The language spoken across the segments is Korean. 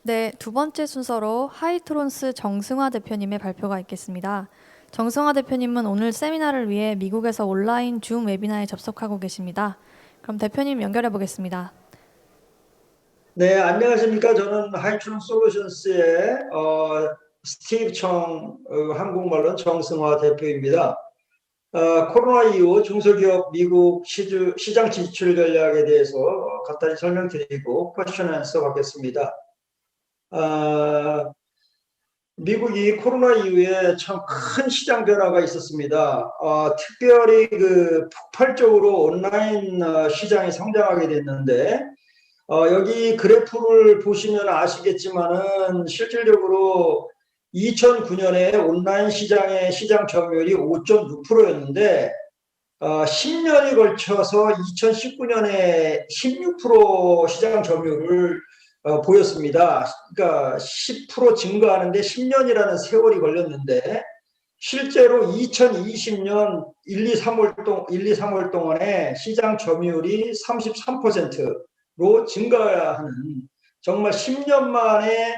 네, 두 번째 순서로 하이트론스 정승화 대표님의 발표가 있겠습니다. 정승화 대표님은 오늘 세미나를 위해 미국에서 온라인 줌 웨비나에 접속하고 계십니다. 그럼 대표님 연결해 보겠습니다. 네, 안녕하십니까. 저는 하이트론 솔루션스의 스티브 청, 한국말로는 정승화 대표입니다. 코로나 이후 중소기업 미국 시장 진출 전략에 대해서 간단히 설명드리고 퀘스천 앤서 받겠습니다. 미국이 코로나 이후에 참 큰 시장 변화가 있었습니다. 특별히 폭발적으로 온라인 시장이 성장하게 됐는데, 여기 그래프를 보시면 아시겠지만은 실질적으로 2009년에 온라인 시장의 시장 점유율이 5.6%였는데 10년이 걸쳐서 2019년에 16% 시장 점유율을 보였습니다. 그러니까 10% 증가하는데 10년이라는 세월이 걸렸는데 실제로 2020년 1, 2, 3월 동안에 시장 점유율이 33%로 증가하는 정말 10년 만에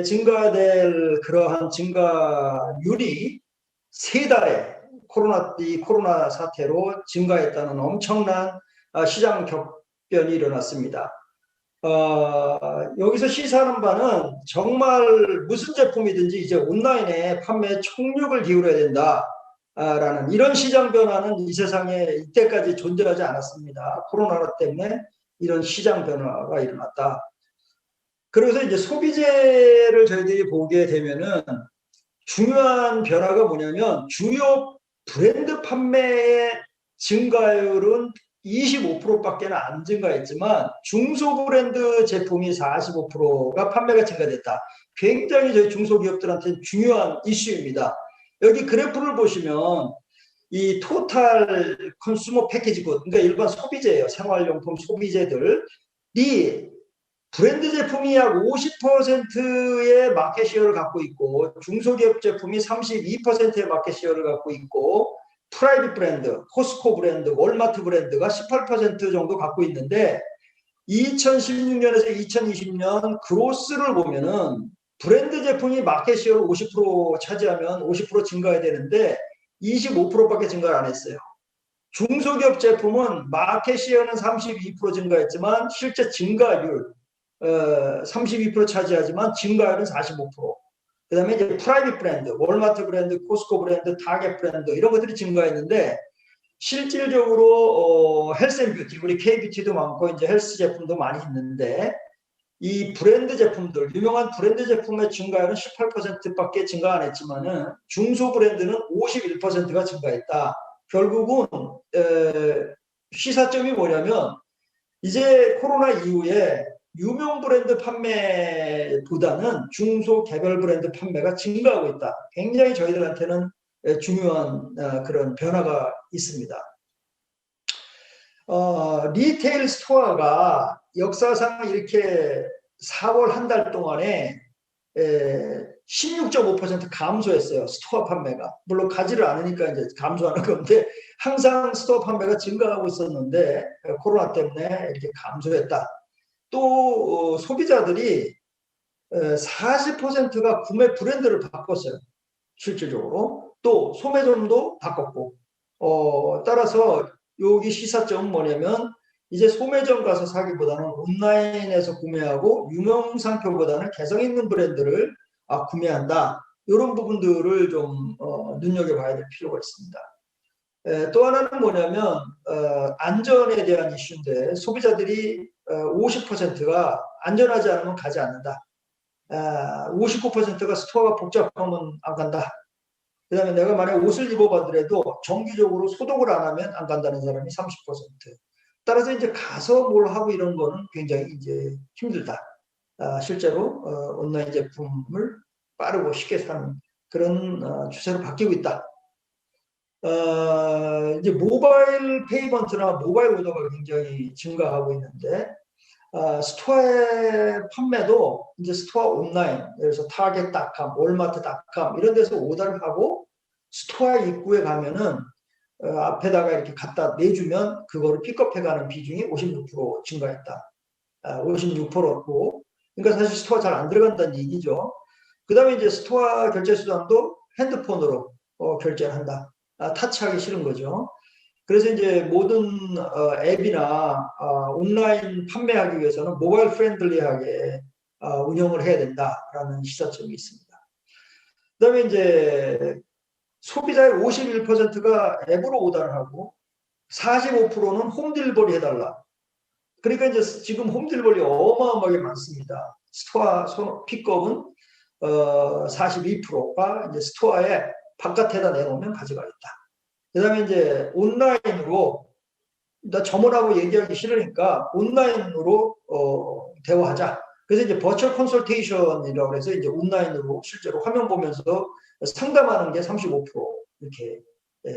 증가될 그러한 증가율이 세 달에 코로나 사태로 증가했다는 엄청난 시장 격변이 일어났습니다. 여기서 시사하는 바는 정말 무슨 제품이든지 이제 온라인에 판매에 총력을 기울여야 된다라는 이런 시장 변화는 이 세상에 이때까지 존재하지 않았습니다. 코로나 때문에 이런 시장 변화가 일어났다. 그래서 이제 소비재를 저희들이 보게 되면은 중요한 변화가 뭐냐면 주요 브랜드 판매의 증가율은 25%밖에 안 증가했지만 중소 브랜드 제품이 45%가 판매가 증가됐다. 굉장히 저희 중소기업들한테는 중요한 이슈입니다. 여기 그래프를 보시면 이 토탈 컨슈머 패키지 굿, 그러니까 일반 소비재예요. 생활용품 소비재들이 브랜드 제품이 약 50%의 마켓시어를 갖고 있고 중소기업 제품이 32%의 마켓시어를 갖고 있고 프라이빗 브랜드, 코스코 브랜드, 월마트 브랜드가 18% 정도 갖고 있는데 2016년에서 2020년 그로스를 보면은 브랜드 제품이 마켓시어를 50% 차지하면 50% 증가해야 되는데 25%밖에 증가를 안 했어요. 중소기업 제품은 마켓시어는 32% 증가했지만 실제 증가율 32% 차지하지만 증가율은 45%. 그 다음에 이제 프라이빗 브랜드, 월마트 브랜드, 코스코 브랜드, 타겟 브랜드 이런 것들이 증가했는데 실질적으로 헬스앤뷰티, 우리 K뷰티도 많고 이제 헬스 제품도 많이 있는데 이 브랜드 제품들, 유명한 브랜드 제품의 증가율은 18%밖에 증가 안 했지만은 중소 브랜드는 51%가 증가했다. 결국은 시사점이 뭐냐면 이제 코로나 이후에 유명 브랜드 판매보다는 중소 개별 브랜드 판매가 증가하고 있다. 굉장히 저희들한테는 중요한 그런 변화가 있습니다. 리테일 스토어가 역사상 이렇게 4월 한 달 동안에 16.5% 감소했어요. 스토어 판매가. 물론 가지를 않으니까 이제 감소하는 건데 항상 스토어 판매가 증가하고 있었는데 코로나 때문에 이렇게 감소했다. 또 소비자들이 40%가 구매 브랜드를 바꿨어요. 실질적으로. 또 소매점도 바꿨고 따라서 여기 시사점은 뭐냐면 이제 소매점 가서 사기보다는 온라인에서 구매하고 유명 상표보다는 개성 있는 브랜드를 구매한다. 이런 부분들을 좀 눈여겨봐야 될 필요가 있습니다. 또 하나는 뭐냐면 안전에 대한 이슈인데 소비자들이 50%가 안전하지 않으면 가지 않는다. 59%가 스토어가 복잡하면 안 간다. 그 다음에 내가 만약 옷을 입어봤더라도 정기적으로 소독을 안 하면 안 간다는 사람이 30%. 따라서 이제 가서 뭘 하고 이런 거는 굉장히 이제 힘들다. 실제로 온라인 제품을 빠르고 쉽게 사는 그런 추세로 바뀌고 있다. 이제 모바일 페이먼트나 모바일 오더가 굉장히 증가하고 있는데 스토어의 판매도 이제 스토어 온라인, 그래서 타겟닷컴, 월마트닷컴 이런 데서 오더를 하고 스토어 입구에 가면은 앞에다가 이렇게 갖다 내주면 그거를 픽업해가는 비중이 56% 증가했다. 56%고 그러니까 사실 스토어 잘 안 들어간다는 얘기죠. 그 다음에 이제 스토어 결제 수단도 핸드폰으로 결제를 한다. 타치하기 싫은 거죠. 그래서 이제 모든 앱이나 온라인 판매하기 위해서는 모바일 프렌들리하게 운영을 해야 된다라는 시사점이 있습니다. 그다음에 이제 소비자의 51%가 앱으로 오더를 하고 45%는 홈딜리버리 해달라. 그러니까 이제 지금 홈딜리버리 어마어마하게 많습니다. 스토어 픽업은 42%가 이제 스토어에 바깥에다 내놓으면 가져가겠다. 그다음에 이제 온라인으로 나 점원하고 얘기하기 싫으니까 온라인으로 대화하자. 그래서 이제 버추얼 컨설테이션이라고 해서 이제 온라인으로 실제로 화면 보면서 상담하는 게 35% 이렇게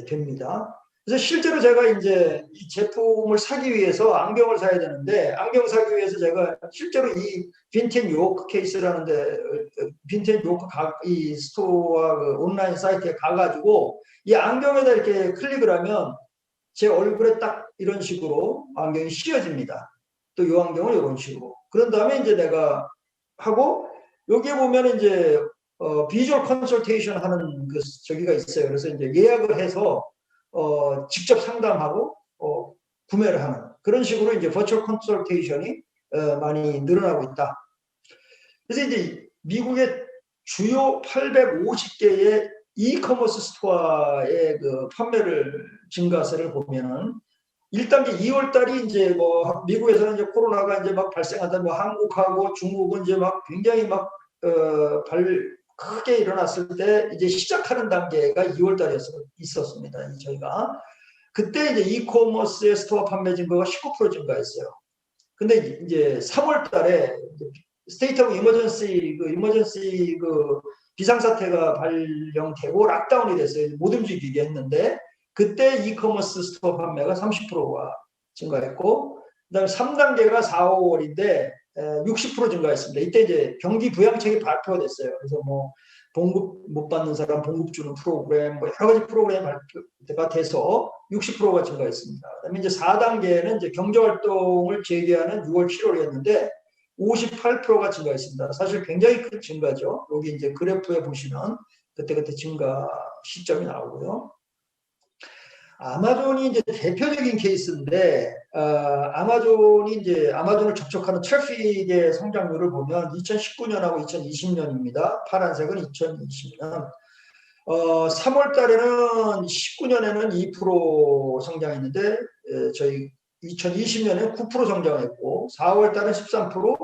됩니다. 그래서 실제로 제가 이제 이 제품을 사기 위해서 안경을 사야 되는데 안경 사기 위해서 제가 실제로 이 빈텐 요크 케이스라는데 빈텐 요크 이 스토어 그 온라인 사이트에 가가지고 이 안경에다 이렇게 클릭을 하면 제 얼굴에 딱 이런 식으로 안경이 씌워집니다. 또 이 안경은 이런 식으로. 그런 다음에 이제 내가 하고 여기에 보면 이제 비주얼 컨설테이션 하는 그 저기가 있어요. 그래서 이제 예약을 해서 직접 상담하고 구매를 하는 그런 식으로 이제 버추얼 컨설테이션이 많이 늘어나고 있다. 그래서 이제 미국의 주요 850개의 이커머스 스토어의 그 판매를 증가세를 보면은 1단계 2월 달이 이제 뭐 미국에서는 이제 코로나가 이제 막 발생하다 뭐 한국하고 중국은 이제 막 굉장히 막 크게 일어났을 때 이제 시작하는 단계가 2월 달에 있었습니다. 저희가 그때 이제 이커머스의 스토어 판매 증가가 19% 증가했어요. 근데 이제 3월 달에 스테이트 오브 이머전시 그 비상사태가 발령되고 락다운이 됐어요. 못 움직이게 했는데 그때 이커머스 스토어 판매가 30%가 증가했고 그다음에 3단계가 4, 5월인데 60% 증가했습니다. 이때 이제 경기 부양책이 발표가 됐어요. 그래서 뭐 봉급 못 받는 사람 봉급 주는 프로그램 뭐 여러 가지 프로그램이 발표가 돼서 60%가 증가했습니다. 그다음에 이제 4단계는 이제 경제 활동을 재개하는 6월, 7월이었는데 58%가 증가했습니다. 사실 굉장히 큰 증가죠. 여기 이제 그래프에 보시면 그때 증가 시점이 나오고요. 아마존이 이제 대표적인 케이스인데, 아마존이 이제 아마존을 접촉하는 트래픽의 성장률을 보면 2019년하고 2020년입니다. 파란색은 2020년. 3월 달에는 19년에는 2% 성장했는데, 저희 2020년에 9% 성장했고, 4월 달은 13%,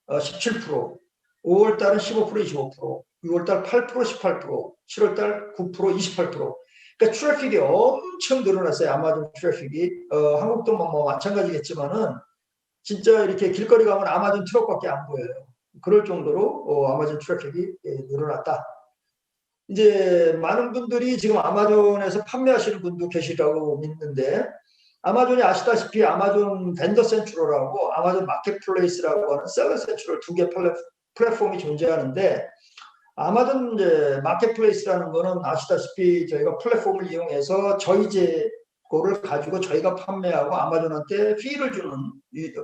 17%, 5월 달은 15%, 25%, 6월 달 8%, 18%, 7월 달 9%, 28%. 그러니까 트래픽이 엄청 늘어났어요. 아마존 트래픽이. 한국도 뭐 마찬가지겠지만은 진짜 이렇게 길거리 가면 아마존 트럭밖에 안 보여요. 그럴 정도로 아마존 트래픽이 늘어났다. 이제 많은 분들이 지금 아마존에서 판매하시는 분도 계시라고 믿는데 아마존이 아시다시피 아마존 벤더 센트럴하고 아마존 마켓플레이스라고 하는 셀러 센트럴 두 개 플랫폼이 존재하는데 아마존 이제 마켓플레이스라는 거는 아시다시피 저희가 플랫폼을 이용해서 저희 재고를 가지고 저희가 판매하고 아마존한테 피를 주는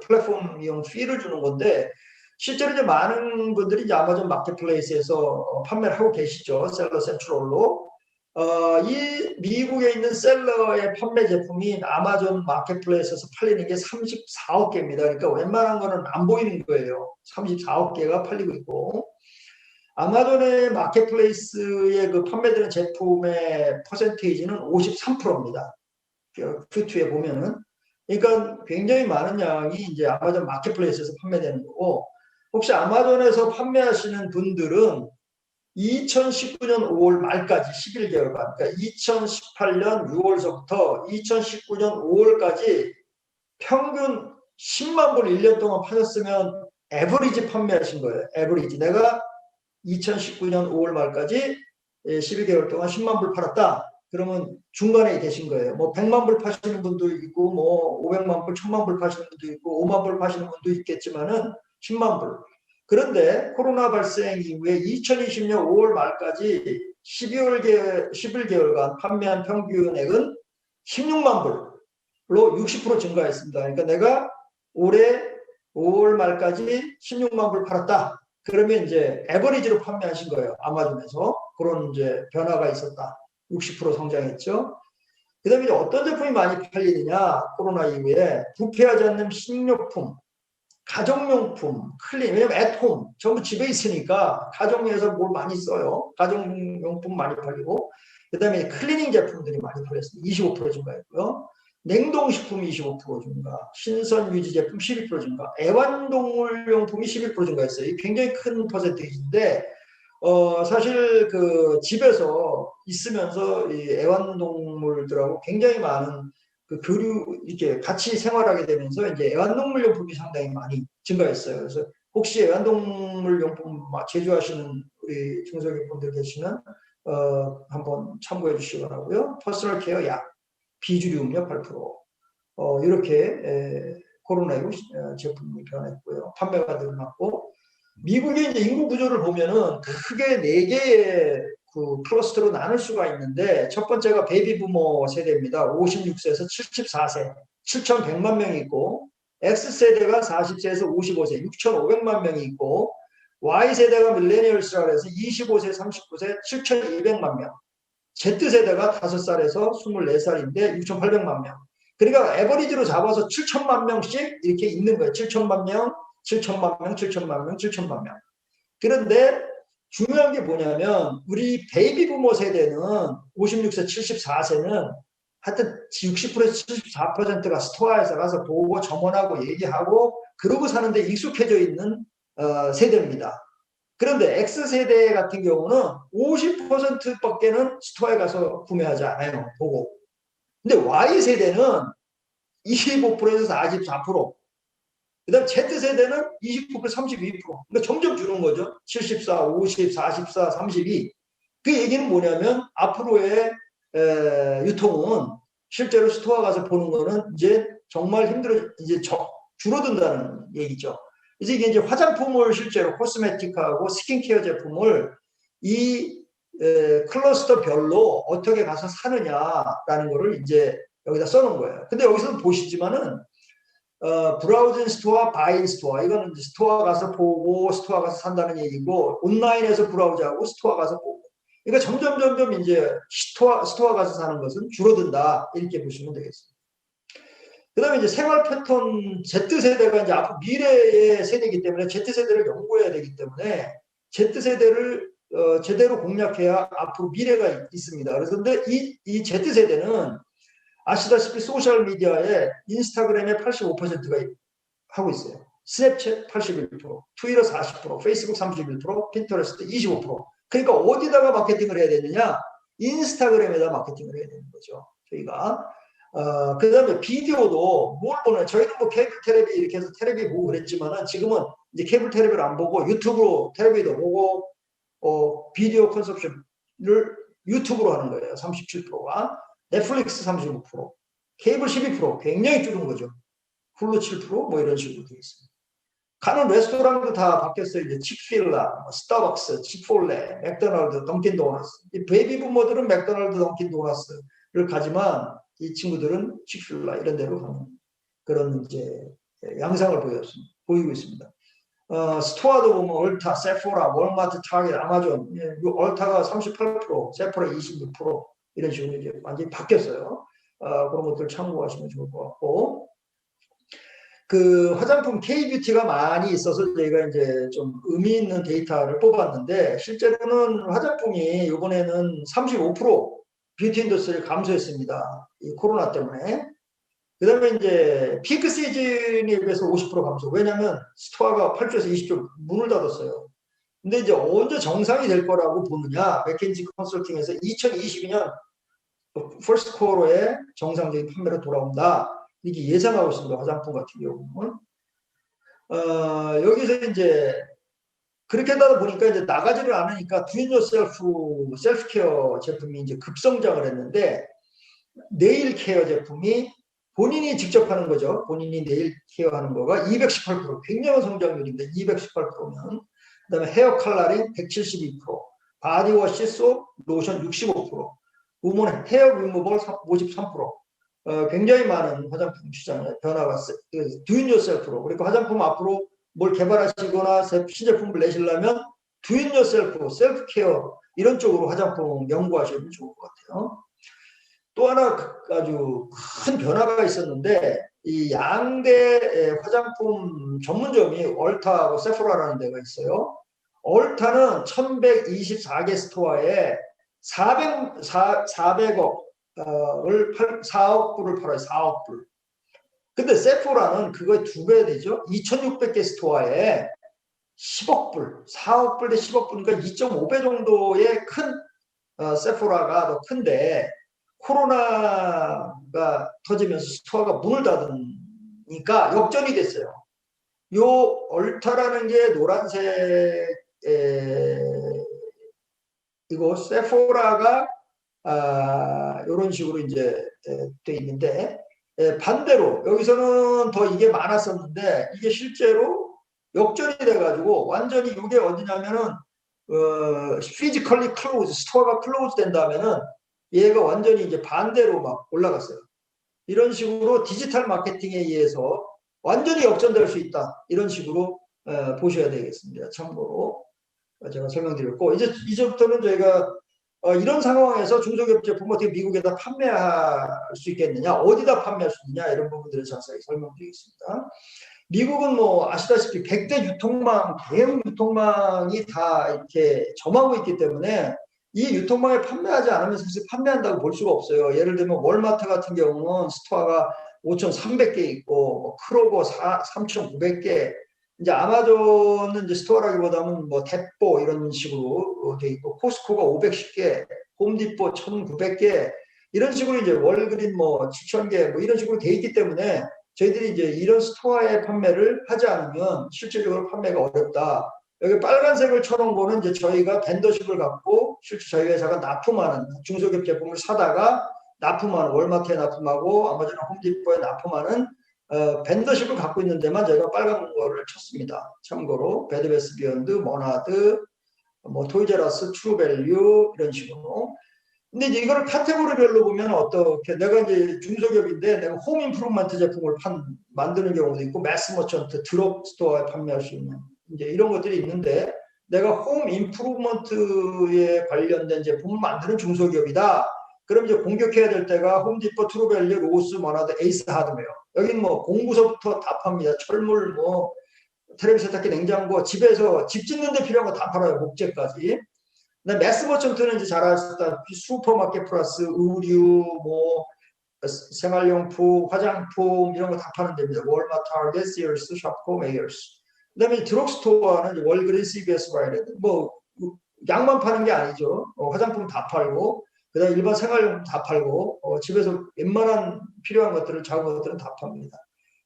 플랫폼 이용 피를 주는 건데 실제로 이제 많은 분들이 이제 아마존 마켓플레이스에서 판매를 하고 계시죠. 셀러 센트럴로. 이 미국에 있는 셀러의 판매 제품이 아마존 마켓플레이스에서 팔리는 게 34억 개입니다. 그러니까 웬만한 거는 안 보이는 거예요. 34억 개가 팔리고 있고. 아마존의 마켓플레이스에 그 판매되는 제품의 퍼센테이지는 53%입니다. Q2에 보면은. 그러니까 굉장히 많은 양이 이제 아마존 마켓플레이스에서 판매되는 거고, 혹시 아마존에서 판매하시는 분들은 2019년 5월 말까지 11개월간, 그러니까 2018년 6월서부터 2019년 5월까지 평균 10만 불 1년 동안 파셨으면 에버리지 판매하신 거예요. 에버리지. 내가 2019년 5월 말까지 12개월 동안 10만 불 팔았다. 그러면 중간에 계신 거예요. 뭐 100만 불 파시는 분도 있고 뭐 500만 불, 1000만 불 파시는 분도 있고 5만 불 파시는 분도 있겠지만은 10만 불. 그런데 코로나 발생 이후에 2020년 5월 말까지 11개월간 판매한 평균액은 16만 불로 60% 증가했습니다. 그러니까 내가 올해 5월 말까지 16만 불 팔았다. 그러면 이제 에버리지로 판매하신 거예요. 아마존에서. 그런 이제 변화가 있었다. 60% 성장했죠. 그 다음에 이제 어떤 제품이 많이 팔리느냐. 코로나 이후에 부패하지 않는 식료품, 가정용품, 클린. 왜냐면 앳홈. 전부 집에 있으니까 가정에서 뭘 많이 써요. 가정용품 많이 팔리고. 그 다음에 클리닝 제품들이 많이 팔렸습니다. 25% 증가했고요. 냉동식품이 25% 증가, 신선 유지 제품 12% 증가, 애완동물 용품이 12% 증가했어요. 이 굉장히 큰 퍼센테이지인데, 사실 그 집에서 있으면서 이 애완동물들하고 굉장히 많은 그 교류, 이렇게 같이 생활하게 되면서 이제 애완동물 용품이 상당히 많이 증가했어요. 그래서 혹시 애완동물 용품 제조하시는 우리 중소기업분들 계시면, 한번 참고해 주시기 바라고요. 퍼스널 케어 약, 비주류 음료 8%, 이렇게 코로나19 제품이 변했고요. 판매가 늘어났고, 미국의 이제 인구 구조를 보면은 크게 4개의 그 클러스터로 나눌 수가 있는데, 첫 번째가 베이비 부머 세대입니다. 56세에서 74세, 7,100만 명이 있고, X세대가 40세에서 55세, 6,500만 명이 있고, Y세대가 밀레니얼스라 해서 25세, 39세, 7,200만 명. Z세대가 5살에서 24살인데 6,800만 명. 그러니까 에버리지로 잡아서 7천만 명씩 이렇게 있는 거예요. 7천만 명, 7천만 명, 7천만 명, 7천만 명. 그런데 중요한 게 뭐냐면 우리 베이비 부모 세대는 56세, 74세는 하여튼 60%에서 74%가 스토어에서 가서 보고 점원하고 얘기하고 그러고 사는데 익숙해져 있는 세대입니다. 그런데 X세대 같은 경우는 50%밖에는 스토어에 가서 구매하지 않아요. 보고. 근데 Y세대는 25%에서 44%. 그 다음 Z세대는 29%, 32%. 그러니까 점점 주는 거죠. 74, 50, 44, 32. 그 얘기는 뭐냐면 앞으로의 유통은 실제로 스토어 가서 보는 거는 이제 정말 이제 줄어든다는 얘기죠. 그래서 이게 이제 화장품을 실제로 코스메틱하고 스킨케어 제품을 이 클러스터별로 어떻게 가서 사느냐라는 거를 이제 여기다 써놓은 거예요. 근데 여기서 보시지만은 브라우징 스토어, 바인 스토어. 이거는 이제 스토어 가서 보고 스토어 가서 산다는 얘기고, 온라인에서 브라우즈하고 스토어 가서 보고. 그러니까 점점 이제 스토어 가서 사는 것은 줄어든다. 이렇게 보시면 되겠습니다. 그 다음에 이제 생활 패턴 Z세대가 이제 앞으로 미래의 세대이기 때문에 Z세대를 연구해야 되기 때문에 Z세대를 제대로 공략해야 앞으로 미래가 있습니다. 그래서 근데 이 Z세대는 아시다시피 소셜미디어에 인스타그램에 85%가 하고 있어요. 스냅챗 81%, 트위터 40%, 페이스북 31%, 핀터레스트 25%. 그러니까 어디다가 마케팅을 해야 되느냐? 인스타그램에다 마케팅을 해야 되는 거죠. 저희가. 그 다음에 비디오도 뭘 보나 저희는 뭐 케이블 텔레비 이렇게 해서 텔레비 보고 그랬지만은 지금은 이제 케이블 텔레비를 안 보고 유튜브로 텔레비도 보고 비디오 컨섭션을 유튜브로 하는 거예요. 37%가. 넷플릭스 35%, 케이블 12%, 굉장히 줄은 거죠. 훌루 7%, 뭐 이런 식으로 되어 있습니다. 가는 레스토랑도 다 바뀌었어요. 이제 칙필라, 스타벅스, 치폴레, 맥도날드, 던킨 도너스. 이 베이비 부모들은 맥도날드, 던킨 도너스를 가지만 이 친구들은 칙필라 이런 데로 가는 그런 이제 양상을 보이고 있습니다. 스토어도 보면 얼타, 세포라, 월마트, 타겟, 아마존, 얼타가 38%, 세포라 26%. 이런 식으로 이제 완전히 바뀌었어요. 그런 것들 참고하시면 좋을 것 같고. 그 화장품 K-뷰티가 많이 있어서 저희가 이제 좀 의미 있는 데이터를 뽑았는데, 실제로는 화장품이 이번에는 35% 뷰티 인더스트리를 감소했습니다. 이 코로나 때문에. 그 다음에 이제 피크 시즌에 비해서 50% 감소. 왜냐하면 스토어가 8주에서 20주 문을 닫았어요. 근데 이제 언제 정상이 될 거라고 보느냐. 맥켄지 컨설팅에서 2022년 퍼스트 쿼터에 정상적인 판매로 돌아온다. 이렇게 예상하고 있습니다. 화장품 같은 경우는. 여기서 이제 그렇게 하다 보니까 이제 나가지를 않으니까 두인요셀프 셀프케어 제품이 이제 급성장을 했는데, 네일 케어 제품이 본인이 직접 하는 거죠. 본인이 네일 케어 하는 거가 218%, 굉장한 성장률인데 218%면, 그 다음에 헤어 컬러링 172%, 바디워시, 소, 로션 65%, 우먼 헤어 리무벌 53%, 굉장히 많은 화장품 시장에 변화가 do it yourself로, 그러니까 화장품 앞으로 뭘 개발하시거나 신제품을 내시려면 do it yourself, 셀프 케어 이런 쪽으로 화장품 연구하시면 좋을 것 같아요. 또 하나 아주 큰 변화가 있었는데 이 양대 화장품 전문점이 얼타하고 세포라라는 데가 있어요. 얼타는 1124개 스토어에 400억 4억 불을 팔아요. 4억 불. 근데 세포라는 그거의 2배 되죠. 2600개 스토어에 10억 불, 4억 불 대 10억 불이니까 2.5배 정도의 큰 세포라가 더 큰데 코로나가 터지면서 스토어가 문을 닫으니까 역전이 됐어요. 요 얼타라는 게 노란색 이거 세포라가 이런 식으로 이제 돼 있는데 반대로 여기서는 더 이게 많았었는데 이게 실제로 역전이 돼가지고 완전히 이게 어디냐면은 physically close, 스토어가 클로즈 된다면은 얘가 완전히 이제 반대로 막 올라갔어요. 이런 식으로 디지털 마케팅에 의해서 완전히 역전될 수 있다. 이런 식으로 보셔야 되겠습니다. 참고로 제가 설명드렸고 이제부터는 저희가 이런 상황에서 중소기업 제품 어떻게 미국에다 판매할 수 있겠느냐, 어디다 판매할 수 있느냐 이런 부분들을 자세히 설명드리겠습니다. 미국은 뭐 아시다시피 100대 유통망, 대형 유통망이 다 이렇게 점하고 있기 때문에 이 유통망에 판매하지 않으면 사실 판매한다고 볼 수가 없어요. 예를 들면 월마트 같은 경우는 스토어가 5,300개 있고 뭐 크로거 3,900개, 이제 아마존은 이제 스토어라기보다는 뭐 대포 이런 식으로 돼 있고 코스코가 510개, 홈디포 1,900개 이런 식으로 이제 월그린 뭐 7,000개 뭐 이런 식으로 돼 있기 때문에 저희들이 이제 이런 스토어에 판매를 하지 않으면 실질적으로 판매가 어렵다. 여기 빨간색을 쳐놓은 거는 이제 저희가 벤더십을 갖고 실제 저희 회사가 납품하는 중소기업 제품을 사다가 납품하는 월마트에 납품하고 아마존 홈디포에 납품하는 벤더십을 갖고 있는 데만 저희가 빨간 거를 쳤습니다. 참고로 배드베스 비욘드, 모나드, 뭐 토이제라스, 트루밸류 이런 식으로. 근데 이제 이거를 카테고리별로 보면 어떻게 내가 이제 중소기업인데 내가 홈 임프루먼트 제품을 만드는 경우도 있고 매스 머천트, 드럭 스토어에 판매할 수 있는 이제 이런 것들이 있는데 내가 홈 임프루먼트에 관련된 제품을 만드는 중소기업이다. 그럼 이제 공격해야 될 때가 홈디포, 트루밸류, 로스, 모나드, 에이스 하드웨어. 여기는 뭐 공구서부터 다 팝니다. 철물, 뭐 텔레비전 세탁기, 냉장고, 집에서 집 짓는 데 필요한 거 다 팔아요. 목재까지. 근데 매스 머천트는 이제 잘 아시다시피 슈퍼마켓 플러스 의류, 뭐 생활용품, 화장품 이런 거 다 파는 데입니다. 월마트, 타겟, 시어스, 샵코, 메이어스. 그다음에 드럭스토어는 월그린, CVS, 바이레드. 뭐 약만 파는 게 아니죠. 화장품 다 팔고, 그다음에 일반 생활용품 다 팔고, 집에서 웬만한 필요한 것들을 작은 것들은 다 팝니다.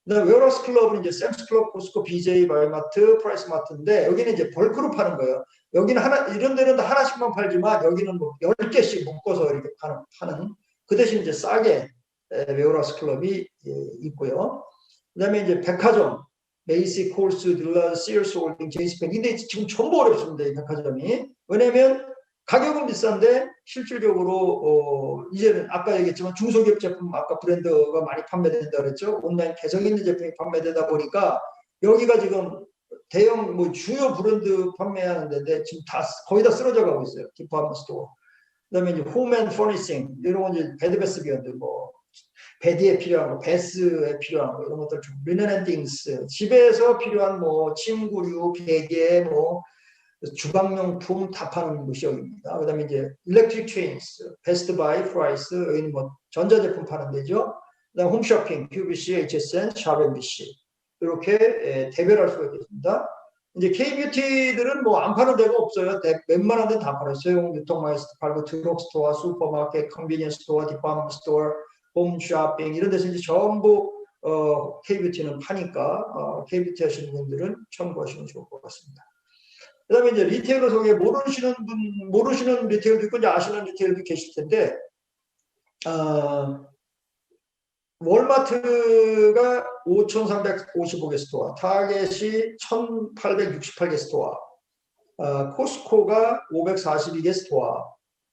그다음에 웨어러스 클럽은 이제 샘스클럽, 코스코, BJ, 바이마트, 프라이스마트인데 여기는 이제 벌크로 파는 거예요. 여기는 이런 데는 하나씩만 팔지만 여기는 뭐 10개씩 묶어서 이렇게 파는 그 대신 이제 싸게 웨어러스 클럽이 있고요. 그다음에 이제 백화점, 메이시, 콜스, 딜러스, 시어스 홀딩, 제이스펜. 근데 지금 전부 어렵습니다. 이 백화점이. 왜냐면 가격은 비싼데 실질적으로 이제는 아까 얘기했지만 중소기업 제품 아까 브랜드가 많이 판매된다 그랬죠. 온라인 개성 있는 제품이 판매되다 보니까 여기가 지금 대형 뭐 주요 브랜드 판매하는 데인데 지금 다 거의 다 쓰러져 가고 있어요. 디파트먼트 스토어. 그다음에 이제 홈앤 퍼니싱 이런 건 이제 배드베스 비욘드, 뭐 베디에 필요한 거, 베스에 필요한 거 이런 것들 좀 리넨 앤 띵스, 집에서 필요한 뭐 침구류, 베개, 뭐 주방용품 다 파는 곳이 여기입니다. 그다음에 이제 일렉트릭 체인스, 베스트 바이, 프라이스, 여기는 뭐 전자제품 파는 데죠. 그다음 홈쇼핑, QVC, HSN, 샵 MBC 이렇게 대별할 수가 있겠습니다. 이제 K뷰티들은 뭐 안 파는 데가 없어요. 웬만한 데는 다 팔아요. 소형 유통망에서 팔고 드럭스토어, 슈퍼마켓, 컨비니언스 스토어, 디파트먼트 스토어, 홈쇼핑 이런 데서 이제 전부 K뷰티는 파니까 K뷰티 하시는 분들은 참고하시면 좋을 것 같습니다. 그 다음에 이제 리테일러 속에 모르시는 리테일도 있고, 이제 아시는 리테일도 계실 텐데, 월마트가 5,355개 스토어, 타겟이 1,868개 스토어, 코스코가 542개 스토어,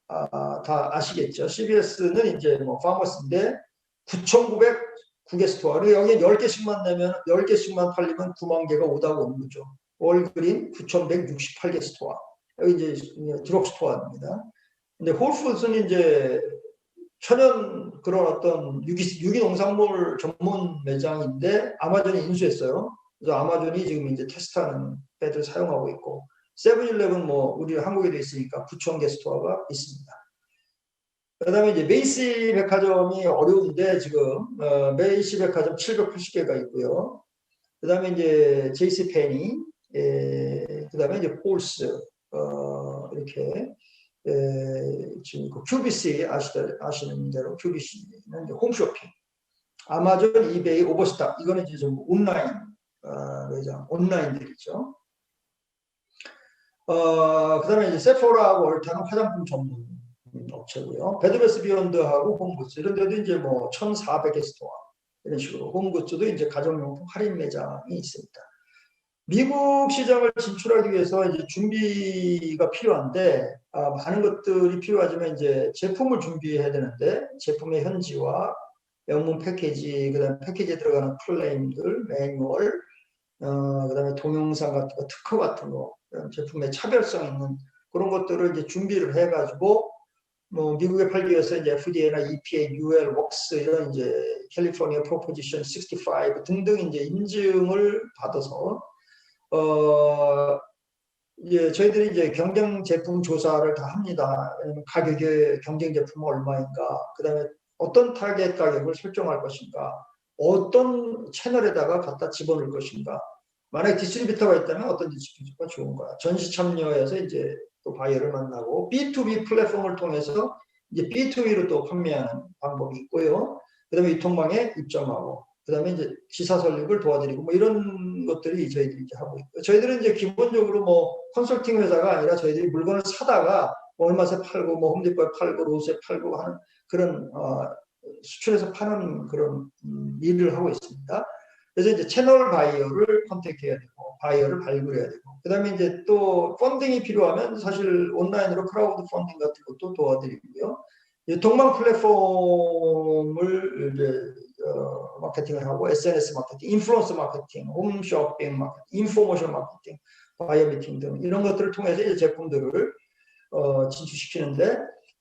다 아시겠죠. CBS는 이제 뭐 파머스인데, 9,909개 스토어. 그리고 여기에 10개씩만 내면 10개씩만 팔리면 9만 개가 오다고 오는 거죠. 월그린 9,168개 스토어. 여기 이제 드럭스토어입니다. 근데 홀푸드는 이제 천연 그런 어떤 유기농산물 전문 매장인데 아마존이 인수했어요. 그래서 아마존이 지금 이제 테스트하는 배들 사용하고 있고, 세븐일레븐 뭐 우리 한국에도 있으니까 9,000개 스토어가 있습니다. 그다음에 이제 메이시 백화점이 어려운데 지금 메이시 백화점 780개가 있고요. 그다음에 이제 제이시 페니, 그다음에 이제 폴스, 이렇게 지금 그 QVC 아시는 대로 QVC는 이제 홈쇼핑, 아마존, 이베이, 오버스탁, 이거는 이제 좀 온라인 매장, 온라인들이죠. 그다음에 이제 세포라하고 얼타는 화장품 전문 업체고요. 베드베스 비욘드하고 홈굿즈 이런 데도 이제 뭐 1,400개 스토어 이런 식으로, 홈굿즈도 이제 가정용품 할인 매장이 있습니다. 미국 시장을 진출하기 위해서 이제 준비가 필요한데, 많은 것들이 필요하지만 이제 제품을 준비해야 되는데, 제품의 현지화, 영문 패키지, 그다음에 패키지에 들어가는 클레임들, 매뉴얼, 그다음에 동영상 같은 거, 특허 같은 거, 제품의 차별성 있는 그런 것들을 이제 준비를 해가지고, 뭐 미국에 팔기 위해서 이제 FDA나 EPA, UL, WOX 이런 이제 캘리포니아 프로포지션 65 등등 이제 인증을 받아서 이제 저희들이 이제 경쟁 제품 조사를 다 합니다. 왜냐면 가격의 경쟁 제품은 얼마인가, 그다음에 어떤 타겟 가격을 설정할 것인가, 어떤 채널에다가 갖다 집어넣을 것인가, 만약 디스트리뷰터가 있다면 어떤 디스트리뷰터가 좋은가, 전시 참여해서 이제 또 바이어를 만나고, B2B 플랫폼을 통해서 이제 B2B로 또 판매하는 방법이 있고요. 그다음에 유통망에 입점하고, 그다음에 이제 기사 설립을 도와드리고, 뭐 이런 것들이 저희들이 이제 하고 있고요. 저희들은 이제 기본적으로 뭐 컨설팅 회사가 아니라 저희들이 물건을 사다가 월마트에 팔고, 뭐 홈디포에 팔고, 로스에 팔고 하는 그런 수출해서 파는 그런 일을 하고 있습니다. 그래서 이제 채널 바이어를 컨택해야 되고, 바이어를 발굴해야 되고, 그다음에 이제 또 펀딩이 필요하면 사실 온라인으로 크라우드 펀딩 같은 것도 도와드리고요. 동망 플랫폼을 이제 마케팅을 하고, SNS 마케팅, 인플루언서 마케팅, 홈쇼핑 마케팅, 인포모션 마케팅, 바이어 미팅 등 이런 것들을 통해서 이제 제품들을 진출시키는데,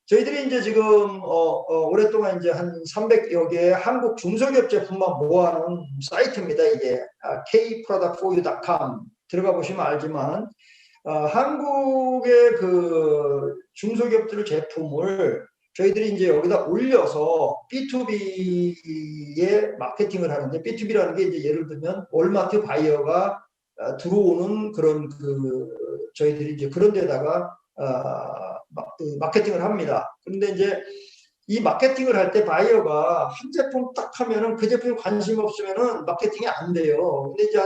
저희들이 이제 지금 오랫동안 이제 한 300여 개의 한국 중소기업 제품만 모아놓은 사이트입니다. 이게 kproduct4u.com 들어가 보시면 알지만, 한국의 그 중소기업들 제품을 저희들이 이제 여기다 올려서 B2B에 마케팅을 하는데, B2B라는 게 이제 예를 들면 월마트 바이어가 들어오는 그런 저희들이 이제 그런 데다가 마케팅을 합니다. 그런데 이제 이 마케팅을 할 때 바이어가 한 제품 딱 하면은 그 제품에 관심 없으면은 마케팅이 안 돼요. 근데 이제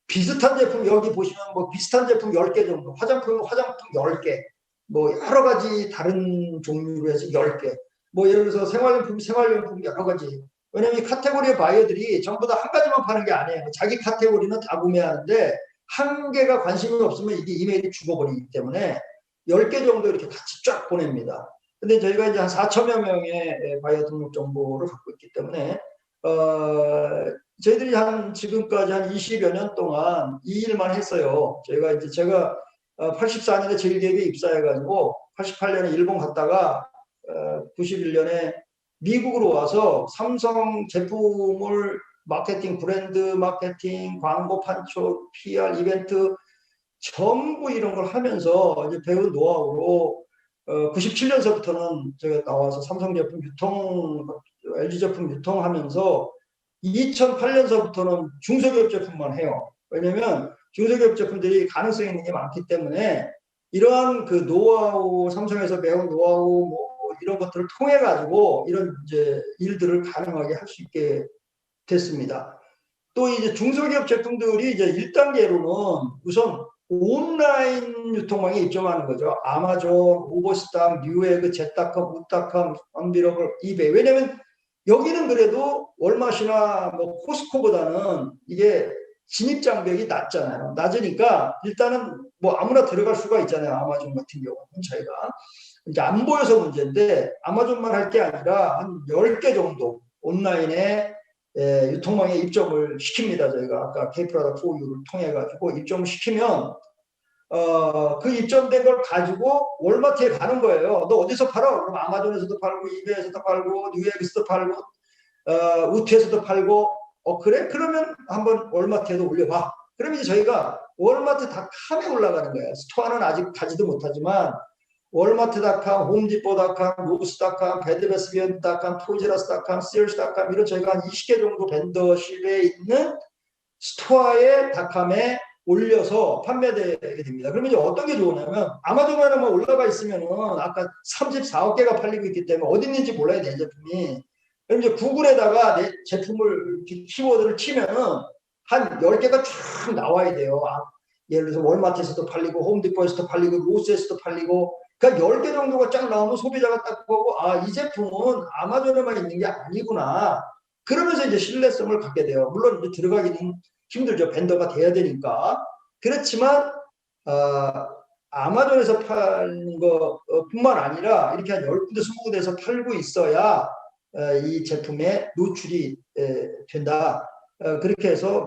비슷한 제품, 여기 보시면 뭐 비슷한 제품 10개 정도, 화장품 10개, 뭐 여러 가지 다른 종류로 해서 10개, 뭐 예를 들어서 생활용품 여러 가지. 왜냐면 이 카테고리의 바이어들이 전부 다 한 가지만 파는 게 아니에요. 자기 카테고리는 다 구매하는데 한 개가 관심이 없으면 이게 이메일이 죽어버리기 때문에 10개 정도 이렇게 같이 쫙 보냅니다. 근데 저희가 이제 한 4천여 명의 바이어 등록 정보를 갖고 있기 때문에 저희들이 지금까지 한 20여 년 동안 이 일만 했어요. 제가 84년에 제일기업에 입사해가지고 88년에 일본 갔다가 91년에 미국으로 와서 삼성 제품을 마케팅, 브랜드 마케팅, 광고 판촉, PR, 이벤트 전부 이런 걸 하면서 이제 배운 노하우로 97년서부터는 제가 나와서 삼성 제품 유통, LG 제품 유통하면서 2008년서부터는 중소기업 제품만 해요. 왜냐면 중소기업 제품들이 가능성 있는 게 많기 때문에 이러한 그 노하우, 삼성에서 배운 노하우 뭐 이런 것들을 통해 가지고 이런 이제 일들을 가능하게 할 수 있게 됐습니다. 또 이제 중소기업 제품들이 이제 1단계로는 우선 온라인 유통망에 입점하는 거죠. 아마존, 오버스탁, 뉴에그, 젯닷컴, 우닷컴, 언비러블, 이베이. 왜냐면 여기는 그래도 월마트나 뭐 코스코보다는 이게 진입 장벽이 낮잖아요. 낮으니까 일단은 뭐 아무나 들어갈 수가 있잖아요. 아마존 같은 경우는 저희가 이제 안 보여서 문제인데, 아마존만 할 게 아니라 한 10개 정도, 온라인에 유통망에 입점을 시킵니다. 저희가 아까 K프로덕트4U를 통해 가지고 입점을 시키면 그 입점된 걸 가지고 월마트에 가는 거예요. 너 어디서 팔아? 그럼 아마존에서도 팔고 이베이에서도 팔고 뉴욕에서도 팔고 우트에서도 팔고 그래? 그러면 한번 월마트에도 올려봐. 그럼 이제 저희가 월마트닷컴에 올라가는 거예요. 스토어는 아직 가지도 못하지만 월마트닷컴, 홈디포닷컴, 로스닷컴, 베드베스비언닷컴, 토이즈러스닷컴, 시얼스닷컴 이런 저희가 한 20개 정도 벤더십에 있는 스토어의 닷컴에 올려서 판매되게 됩니다. 그러면 이제 어떤 게 좋으냐면 아마존에만 올라가 있으면은 아까 34억 개가 팔리고 있기 때문에 어디 있는지 몰라야 돼, 제품이. 그럼 이제 구글에다가 내 제품을 키워드를 치면은 한 10개가 쫙 나와야 돼요. 예를 들어서 월마트에서도 팔리고 홈디포에서도 팔리고 로스에서도 팔리고 그러니까 10개 정도가 쫙 나오면 소비자가 딱 보고 이 제품은 아마존에만 있는 게 아니구나. 그러면서 이제 신뢰성을 갖게 돼요. 물론 이제 들어가기는 힘들죠. 벤더가 돼야 되니까. 그렇지만 아마존에서 파는 것뿐만 아니라 이렇게 한 10군데, 20군데에서 팔고 있어야 이 제품의 노출이 된다. 그렇게 해서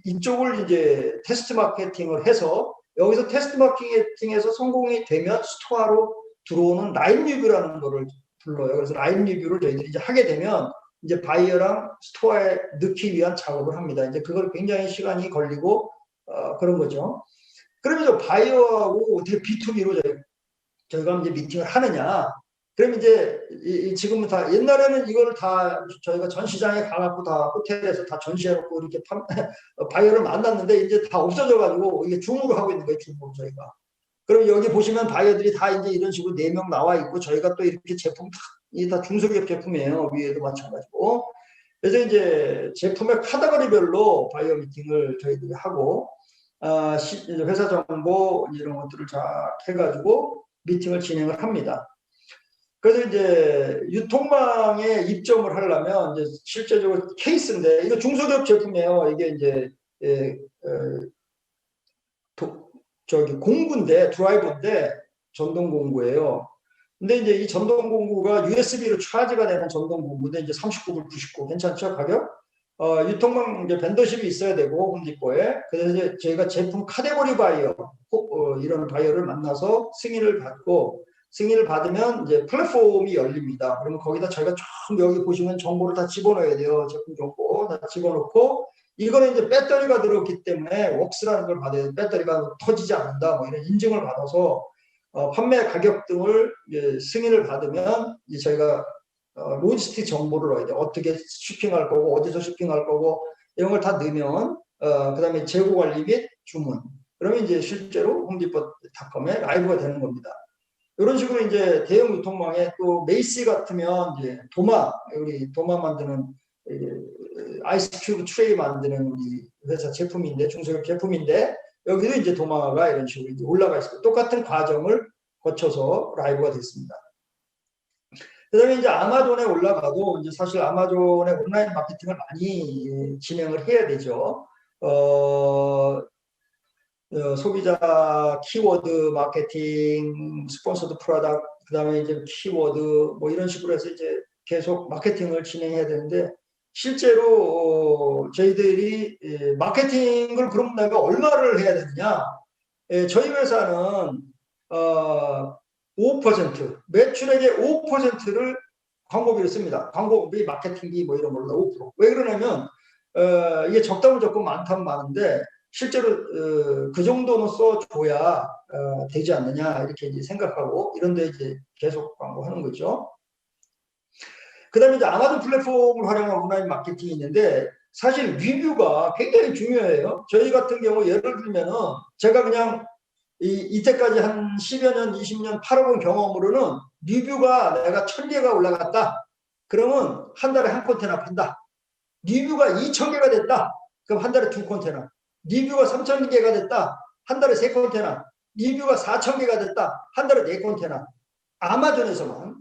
이쪽을 이제 테스트 마케팅을 해서 여기서 테스트 마케팅에서 성공이 되면 스토어로 들어오는 라인 리뷰라는 거를 불러요. 그래서 라인 리뷰를 저희들이 이제 하게 되면 이제 바이어랑 스토어에 넣기 위한 작업을 합니다. 이제 그걸 굉장히 시간이 걸리고 그런 거죠. 그러면 이제 바이어하고 어떻게 B2B로 저희가 이제 미팅을 하느냐? 그럼 이제 지금은 다 옛날에는 이걸 다 저희가 전 시장에 가갖고 다 호텔에서 다 전시해놓고 이렇게 바이어를 만났는데 이제 다 없어져가지고 이게 줌으로 하고 있는 거예요. 줌으로 저희가. 그럼 여기 보시면 바이어들이 다 이제 이런 식으로 4명 나와 있고 저희가 또 이렇게 제품 이게 다 중소기업 제품이에요. 위에도 마찬가지고. 그래서 이제 제품의 카테고리별로 바이어 미팅을 저희들이 하고 회사 정보 이런 것들을 다 해가지고 미팅을 진행을 합니다. 그래서 이제 유통망에 입점을 하려면 이제 실제적으로 케이스인데 이거 중소기업 제품이에요. 이게 이제 공구인데 드라이버인데 전동 공구예요. 근데 이제 이 전동 공구가 USB로 차지가 되는 전동 공구인데 이제 39불 99 괜찮죠 가격? 유통망 이제 벤더십이 있어야 되고 홈디포에 그래서 이제 저희가 제품 카테고리 바이어 이런 바이어를 만나서 승인을 받으면 이제 플랫폼이 열립니다. 그러면 거기다 저희가 쭉 여기 보시면 정보를 다 집어넣어야 돼요. 제품 정보 다 집어넣고 이거는 이제 배터리가 들어있기 때문에 웍스라는 걸 받아야 돼요. 배터리가 터지지 않는다 뭐 이런 인증을 받아서 판매 가격 등을 이제 승인을 받으면 이제 저희가 로지스틱 정보를 넣어야 돼요. 어떻게 쇼핑할 거고 어디서 쇼핑할 거고 이런 걸 다 넣으면 그다음에 재고 관리 및 주문 그러면 이제 실제로 홈디포닷컴에 라이브가 되는 겁니다. 이런 식으로 이제 대형 유통망에 또 메이시 같으면 이제 우리 도마 만드는 아이스 큐브 트레이 만드는 이 회사 제품인데 중소기업 제품인데 여기도 이제 도마가 이런 식으로 이제 올라가 있어요. 똑같은 과정을 거쳐서 라이브가 됐습니다. 그다음에 이제 아마존에 올라가도 이제 사실 아마존의 온라인 마케팅을 많이 진행을 해야 되죠. 소비자 키워드 마케팅, 스폰서드 프로덕트, 그다음에 이제 키워드 뭐 이런 식으로 해서 이제 계속 마케팅을 진행해야 되는데 실제로 저희들이 마케팅을 그럼 내가 얼마를 해야 되느냐? 저희 회사는 5% 매출액의 5%를 광고비로 씁니다. 광고비, 마케팅비 뭐 이런 걸로 5%. 왜 그러냐면 이게 적다면 적고 많다면 많은데 실제로 그 정도는 써줘야 되지 않느냐 이렇게 이제 생각하고 이런데 이제 계속 광고하는 거죠. 그다음에 이제 아마존 플랫폼을 활용한 온라인 마케팅이 있는데 사실 리뷰가 굉장히 중요해요. 저희 같은 경우 예를 들면은 제가 그냥 이때까지 한 10여 년, 20년 팔아본 경험으로는 리뷰가 내가 1000개가 올라갔다. 그러면 한 달에 한 컨테이너 판다. 리뷰가 2000개가 됐다. 그럼 한 달에 2컨테이너. 리뷰가 3000개가 됐다. 한 달에 3컨테이너. 리뷰가 4000개가 됐다. 한 달에 4컨테이너. 아마존에서만.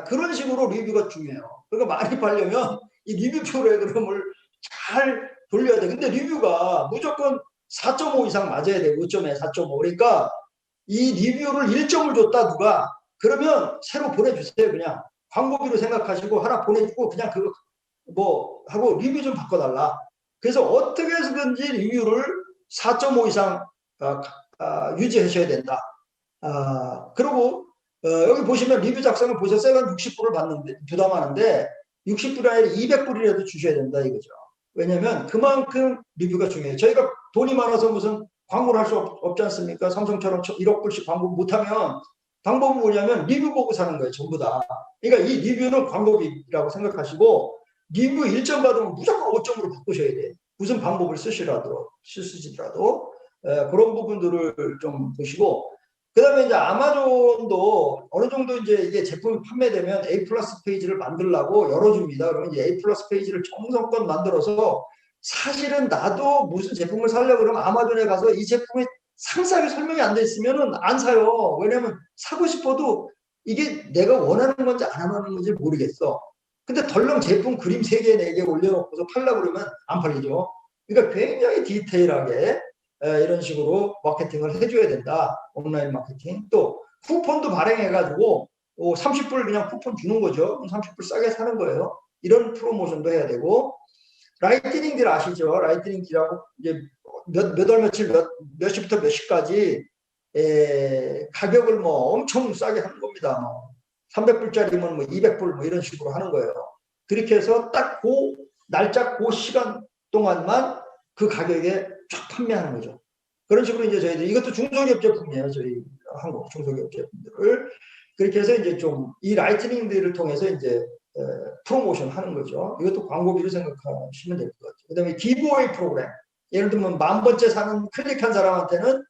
그런 식으로 리뷰가 중요해요. 그러니까 많이 팔려면 이 리뷰 프로그램을 잘 돌려야 돼. 근데 리뷰가 무조건 4.5 이상 맞아야 돼. 5점에 4.5. 그러니까 이 리뷰를 1점을 줬다 누가 그러면 새로 보내주세요. 그냥 광고비로 생각하시고 하나 보내주고 그냥 그거 뭐 하고 리뷰 좀 바꿔달라. 그래서 어떻게 해서든지 리뷰를 4.5 이상 유지하셔야 된다. 그리고 여기 보시면 리뷰 작성을 보셨어요. 60불을 받는데 부담하는데 60불이 아니라 200불이라도 주셔야 된다 이거죠. 왜냐하면 그만큼 리뷰가 중요해요. 저희가 돈이 많아서 무슨 광고를 할 수 없지 않습니까? 삼성처럼 1억 불씩 광고 못하면 방법은 뭐냐면 리뷰 보고 사는 거예요. 전부 다. 그러니까 이 리뷰는 광고비라고 생각하시고 리뷰 1점 받으면 무조건 5점으로 바꾸셔야 돼요. 무슨 방법을 쓰시더라도 그런 부분들을 좀 보시고 그 다음에 이제 아마존도 어느 정도 이제 이게 제품이 판매되면 A 플러스 페이지를 만들라고 열어줍니다. 그러면 이제 A 플러스 페이지를 정성껏 만들어서 사실은 나도 무슨 제품을 사려고 그러면 아마존에 가서 이 제품이 상세하게 설명이 안 돼 있으면은 안 사요. 왜냐면 사고 싶어도 이게 내가 원하는 건지 안 원하는 건지 모르겠어. 근데 덜렁 제품 그림 3개, 4개 올려놓고서 팔려고 그러면 안 팔리죠. 그러니까 굉장히 디테일하게 이런 식으로 마케팅을 해줘야 된다. 온라인 마케팅. 또 쿠폰도 발행해가지고 30불 그냥 쿠폰 주는 거죠. 30불 싸게 사는 거예요. 이런 프로모션도 해야 되고 라이트닝 딜 아시죠? 라이트닝 딜하고 이제 몇 월 며칠 몇 시부터 몇 시까지 가격을 뭐 엄청 싸게 하는 겁니다. 뭐 300불짜리면 뭐 200불 뭐 이런 식으로 하는 거예요. 그렇게 해서 딱 그 날짜 그 시간 동안만 그 가격에 쫙 판매하는 거죠. 그런 식으로 이제 저희들 이것도 중소기업 제품이에요. 저희 한국 중소기업 제품들을 그렇게 해서 이제 좀 이 라이트닝들을 통해서 이제 프로모션 하는 거죠. 이것도 광고비로 생각하시면 될 것 같아요. 그 다음에 기브어웨이 프로그램. 예를 들면 10,000번째 사는 클릭한 사람한테는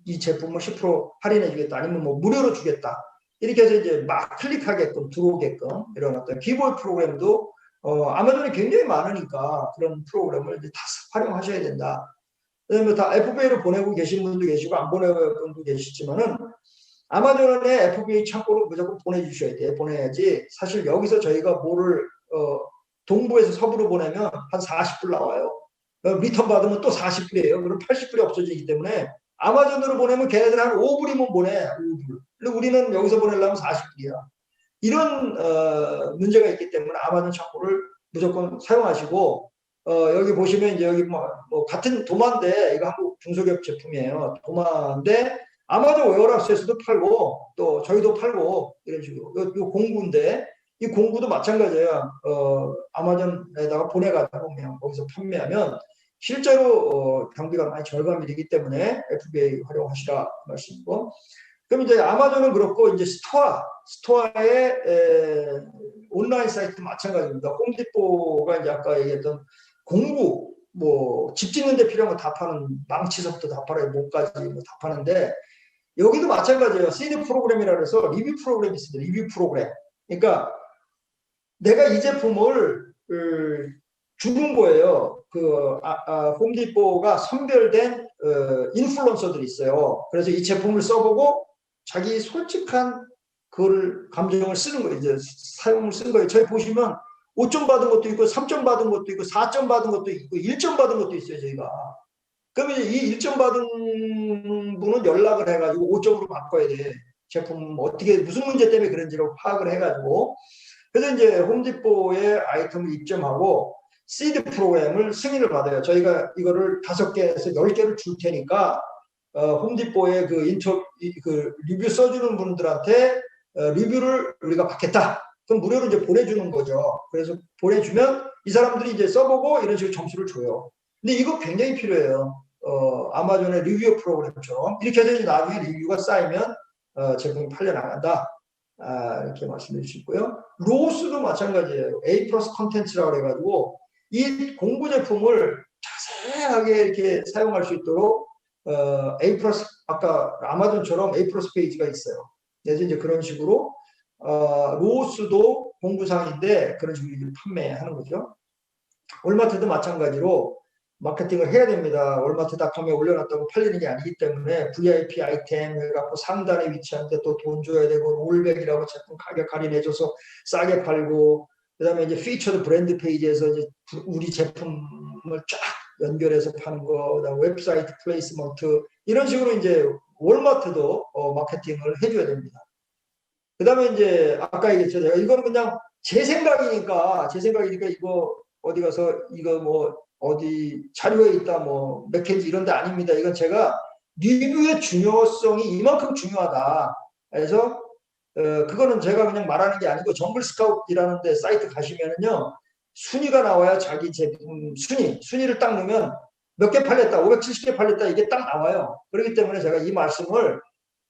이 제품을 10% 할인해 주겠다. 아니면 뭐 무료로 주겠다. 이렇게 해서 이제 막 클릭하게끔 들어오게끔 이런 어떤 기브어웨이 프로그램도 아마존이 굉장히 많으니까 그런 프로그램을 이제 다 활용하셔야 된다. 그다음에 다 FBA로 보내고 계신 분도 계시고 안 보내고 분도 계시지만은 아마존에 FBA 창고로 무조건 보내주셔야 돼요. 보내야지 사실 여기서 저희가 뭐를 동부에서 서부로 보내면 한 40불 나와요. 리턴 받으면 또 40불이에요. 그럼 80불이 없어지기 때문에 아마존으로 보내면 걔네들 한 5불이면 보내. 5불. 근데 우리는 여기서 보내려면 40불이야. 이런 문제가 있기 때문에 아마존 창고를 무조건 사용하시고 여기 보시면 이제 여기 뭐 같은 도마인데 이거 한국 중소기업 제품이에요. 도마인데 아마존 웨어하우스에서도 팔고 또 저희도 팔고 이런 식으로 이 공구인데 이 공구도 마찬가지예요. 아마존에다가 보내가지고 그냥 거기서 판매하면 실제로 경비가 많이 절감이 되기 때문에 FBA 활용하시라 말씀이고 그럼 이제 아마존은 그렇고 이제 스토어의 온라인 사이트 마찬가지입니다. 홈디포가 이제 아까 얘기했던 공구 뭐 집 짓는 데 필요한 거 다 파는 망치서부터 다 팔아요. 목까지 뭐 다 파는데 여기도 마찬가지예요. CD 프로그램이라 해서 리뷰 프로그램이 있습니다. 리뷰 프로그램. 그러니까 내가 이 제품을 주는 거예요. 홈디포가 선별된 인플루언서들이 있어요. 그래서 이 제품을 써보고 자기 솔직한 그걸 감정을 쓰는 거예요. 이제 사용을 쓰는 거예요. 저희 보시면 5점 받은 것도 있고 3점 받은 것도 있고 4점 받은 것도 있고 1점 받은 것도 있어요. 저희가. 그러면 이 1점 받은 분은 연락을 해가지고 5점으로 바꿔야 돼. 제품 어떻게 무슨 문제 때문에 그런지를 파악을 해가지고 그래서 이제 홈디포의 아이템을 입점하고 시드 프로그램을 승인을 받아요. 저희가 이거를 5개에서 10개를 줄 테니까 홈디포의 그 리뷰 써주는 분들한테 리뷰를 우리가 받겠다. 그럼 무료로 이제 보내주는 거죠. 그래서 보내주면 이 사람들이 이제 써보고 이런 식으로 점수를 줘요. 근데 이거 굉장히 필요해요. 아마존의 리뷰 프로그램처럼 이렇게 해서 나중에 리뷰가 쌓이면 제품이 팔려나간다. 이렇게 말씀해 주시고요. 로스도 마찬가지예요. A 플러스 컨텐츠라고 해가지고 이 공구 제품을 자세하게 이렇게 사용할 수 있도록 A 플러스 아까 아마존처럼 A 플러스 페이지가 있어요. 그래서 이제 그런 식으로 로스도 공구상인데 그런 식으로 판매하는 거죠. 월마트도 마찬가지로 마케팅을 해야 됩니다. 월마트닷컴에 올려놨다고 팔리는 게 아니기 때문에 VIP 아이템 해갖고 상단에 위치한데 또 돈 줘야 되고 롤백이라고 제품 가격 할인해줘서 싸게 팔고 그다음에 이제 피처드 브랜드 페이지에서 이제 우리 제품을 쫙 연결해서 파는 거, 그다음 웹사이트 플레이스먼트 이런 식으로 이제 월마트도 마케팅을 해줘야 됩니다. 그다음에 이제 아까 얘기했죠. 제가 이거는 그냥 제 생각이니까 이거 어디 가서 이거 뭐 어디 자료에 있다 뭐 맥켄지 이런 데 아닙니다. 이건 제가 리뷰의 중요성이 이만큼 중요하다. 그래서 그거는 제가 그냥 말하는 게 아니고 정글 스카웃이라는 데 사이트 가시면은요. 순위가 나와요. 자기 제품 순위를 딱 넣으면 몇 개 팔렸다. 570개 팔렸다. 이게 딱 나와요. 그렇기 때문에 제가 이 말씀을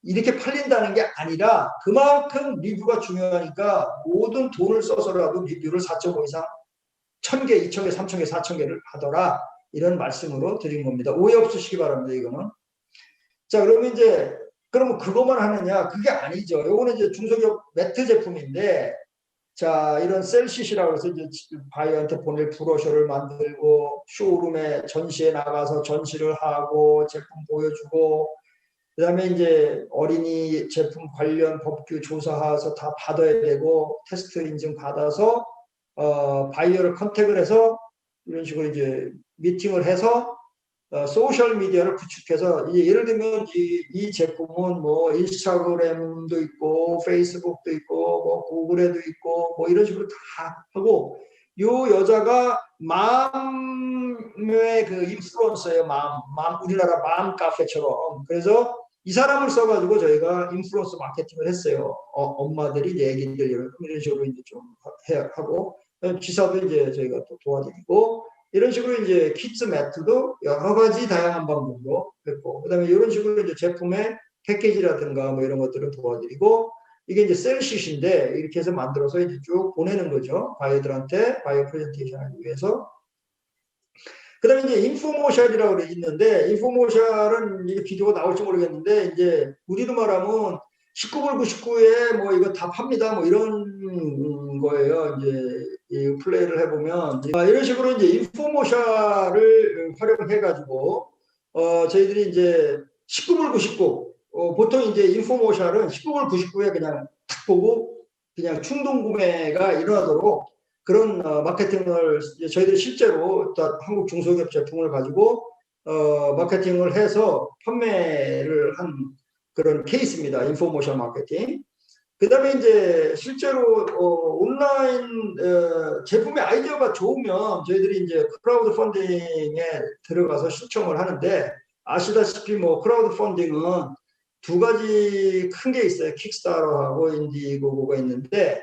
이렇게 팔린다는 게 아니라 그만큼 리뷰가 중요하니까 모든 돈을 써서라도 리뷰를 4.5 이상 1000개, 2000개, 3000개, 4000개를 하더라. 이런 말씀으로 드린 겁니다. 오해 없으시기 바랍니다. 이거는. 자, 그러면 이제 그러면 그것만 하느냐? 그게 아니죠. 요거는 이제 중소기업 매트 제품인데 자, 이런 셀시시라고 해서 이제 바이어한테 보낼 브로셔를 만들고 쇼룸에 전시에 나가서 전시를 하고 제품 보여주고 그다음에 이제 어린이 제품 관련 법규 조사해서 다 받아야 되고 테스트 인증 받아서 바이어를 컨택을 해서 이런 식으로 이제 미팅을 해서 소셜 미디어를 구축해서 예를 들면 이 제품은 뭐 인스타그램도 있고 페이스북도 있고 뭐 구글에도 있고 뭐 이런 식으로 다 하고 요 여자가 맘의 그 인플루언서예요. 우리나라 맘 카페처럼. 그래서 이 사람을 써가지고 저희가 인플루언서 마케팅을 했어요. 엄마들이 내 얘기들 이런 식으로 이제 좀 하고 기사도 이제 저희가 또 도와드리고 이런 식으로 이제 키즈 매트도 여러 가지 다양한 방법으로 했고 그다음에 이런 식으로 이제 제품의 패키지라든가 뭐 이런 것들을 도와드리고 이게 이제 셀시트인데 이렇게 해서 만들어서 이제 쭉 보내는 거죠. 바이어들한테 바이어 프레젠테이션 하기 위해서. 그다음에 이제 인포모셜이라고 있는데 인포모셜은 이게 비디오가 나올지 모르겠는데 이제 우리로 말하면 19불 99에 뭐 이거 다 팝니다 뭐 이런 거예요. 이제 이 플레이를 해보면 이런 식으로 이제 인포모셜을 활용해 가지고 저희들이 이제 19불 99 보통 이제 인포모셜은 19불 99에 그냥 탁 보고 그냥 충동 구매가 일어나도록 그런 마케팅을 저희들이 실제로 한국 중소기업 제품을 가지고 마케팅을 해서 판매를 한 그런 케이스입니다. 인포모션 마케팅. 그 다음에 이제 실제로 온라인 제품의 아이디어가 좋으면 저희들이 이제 크라우드 펀딩에 들어가서 신청을 하는데 아시다시피 뭐 크라우드 펀딩은 두 가지 큰 게 있어요. 킥스타터하고 인디고고가 있는데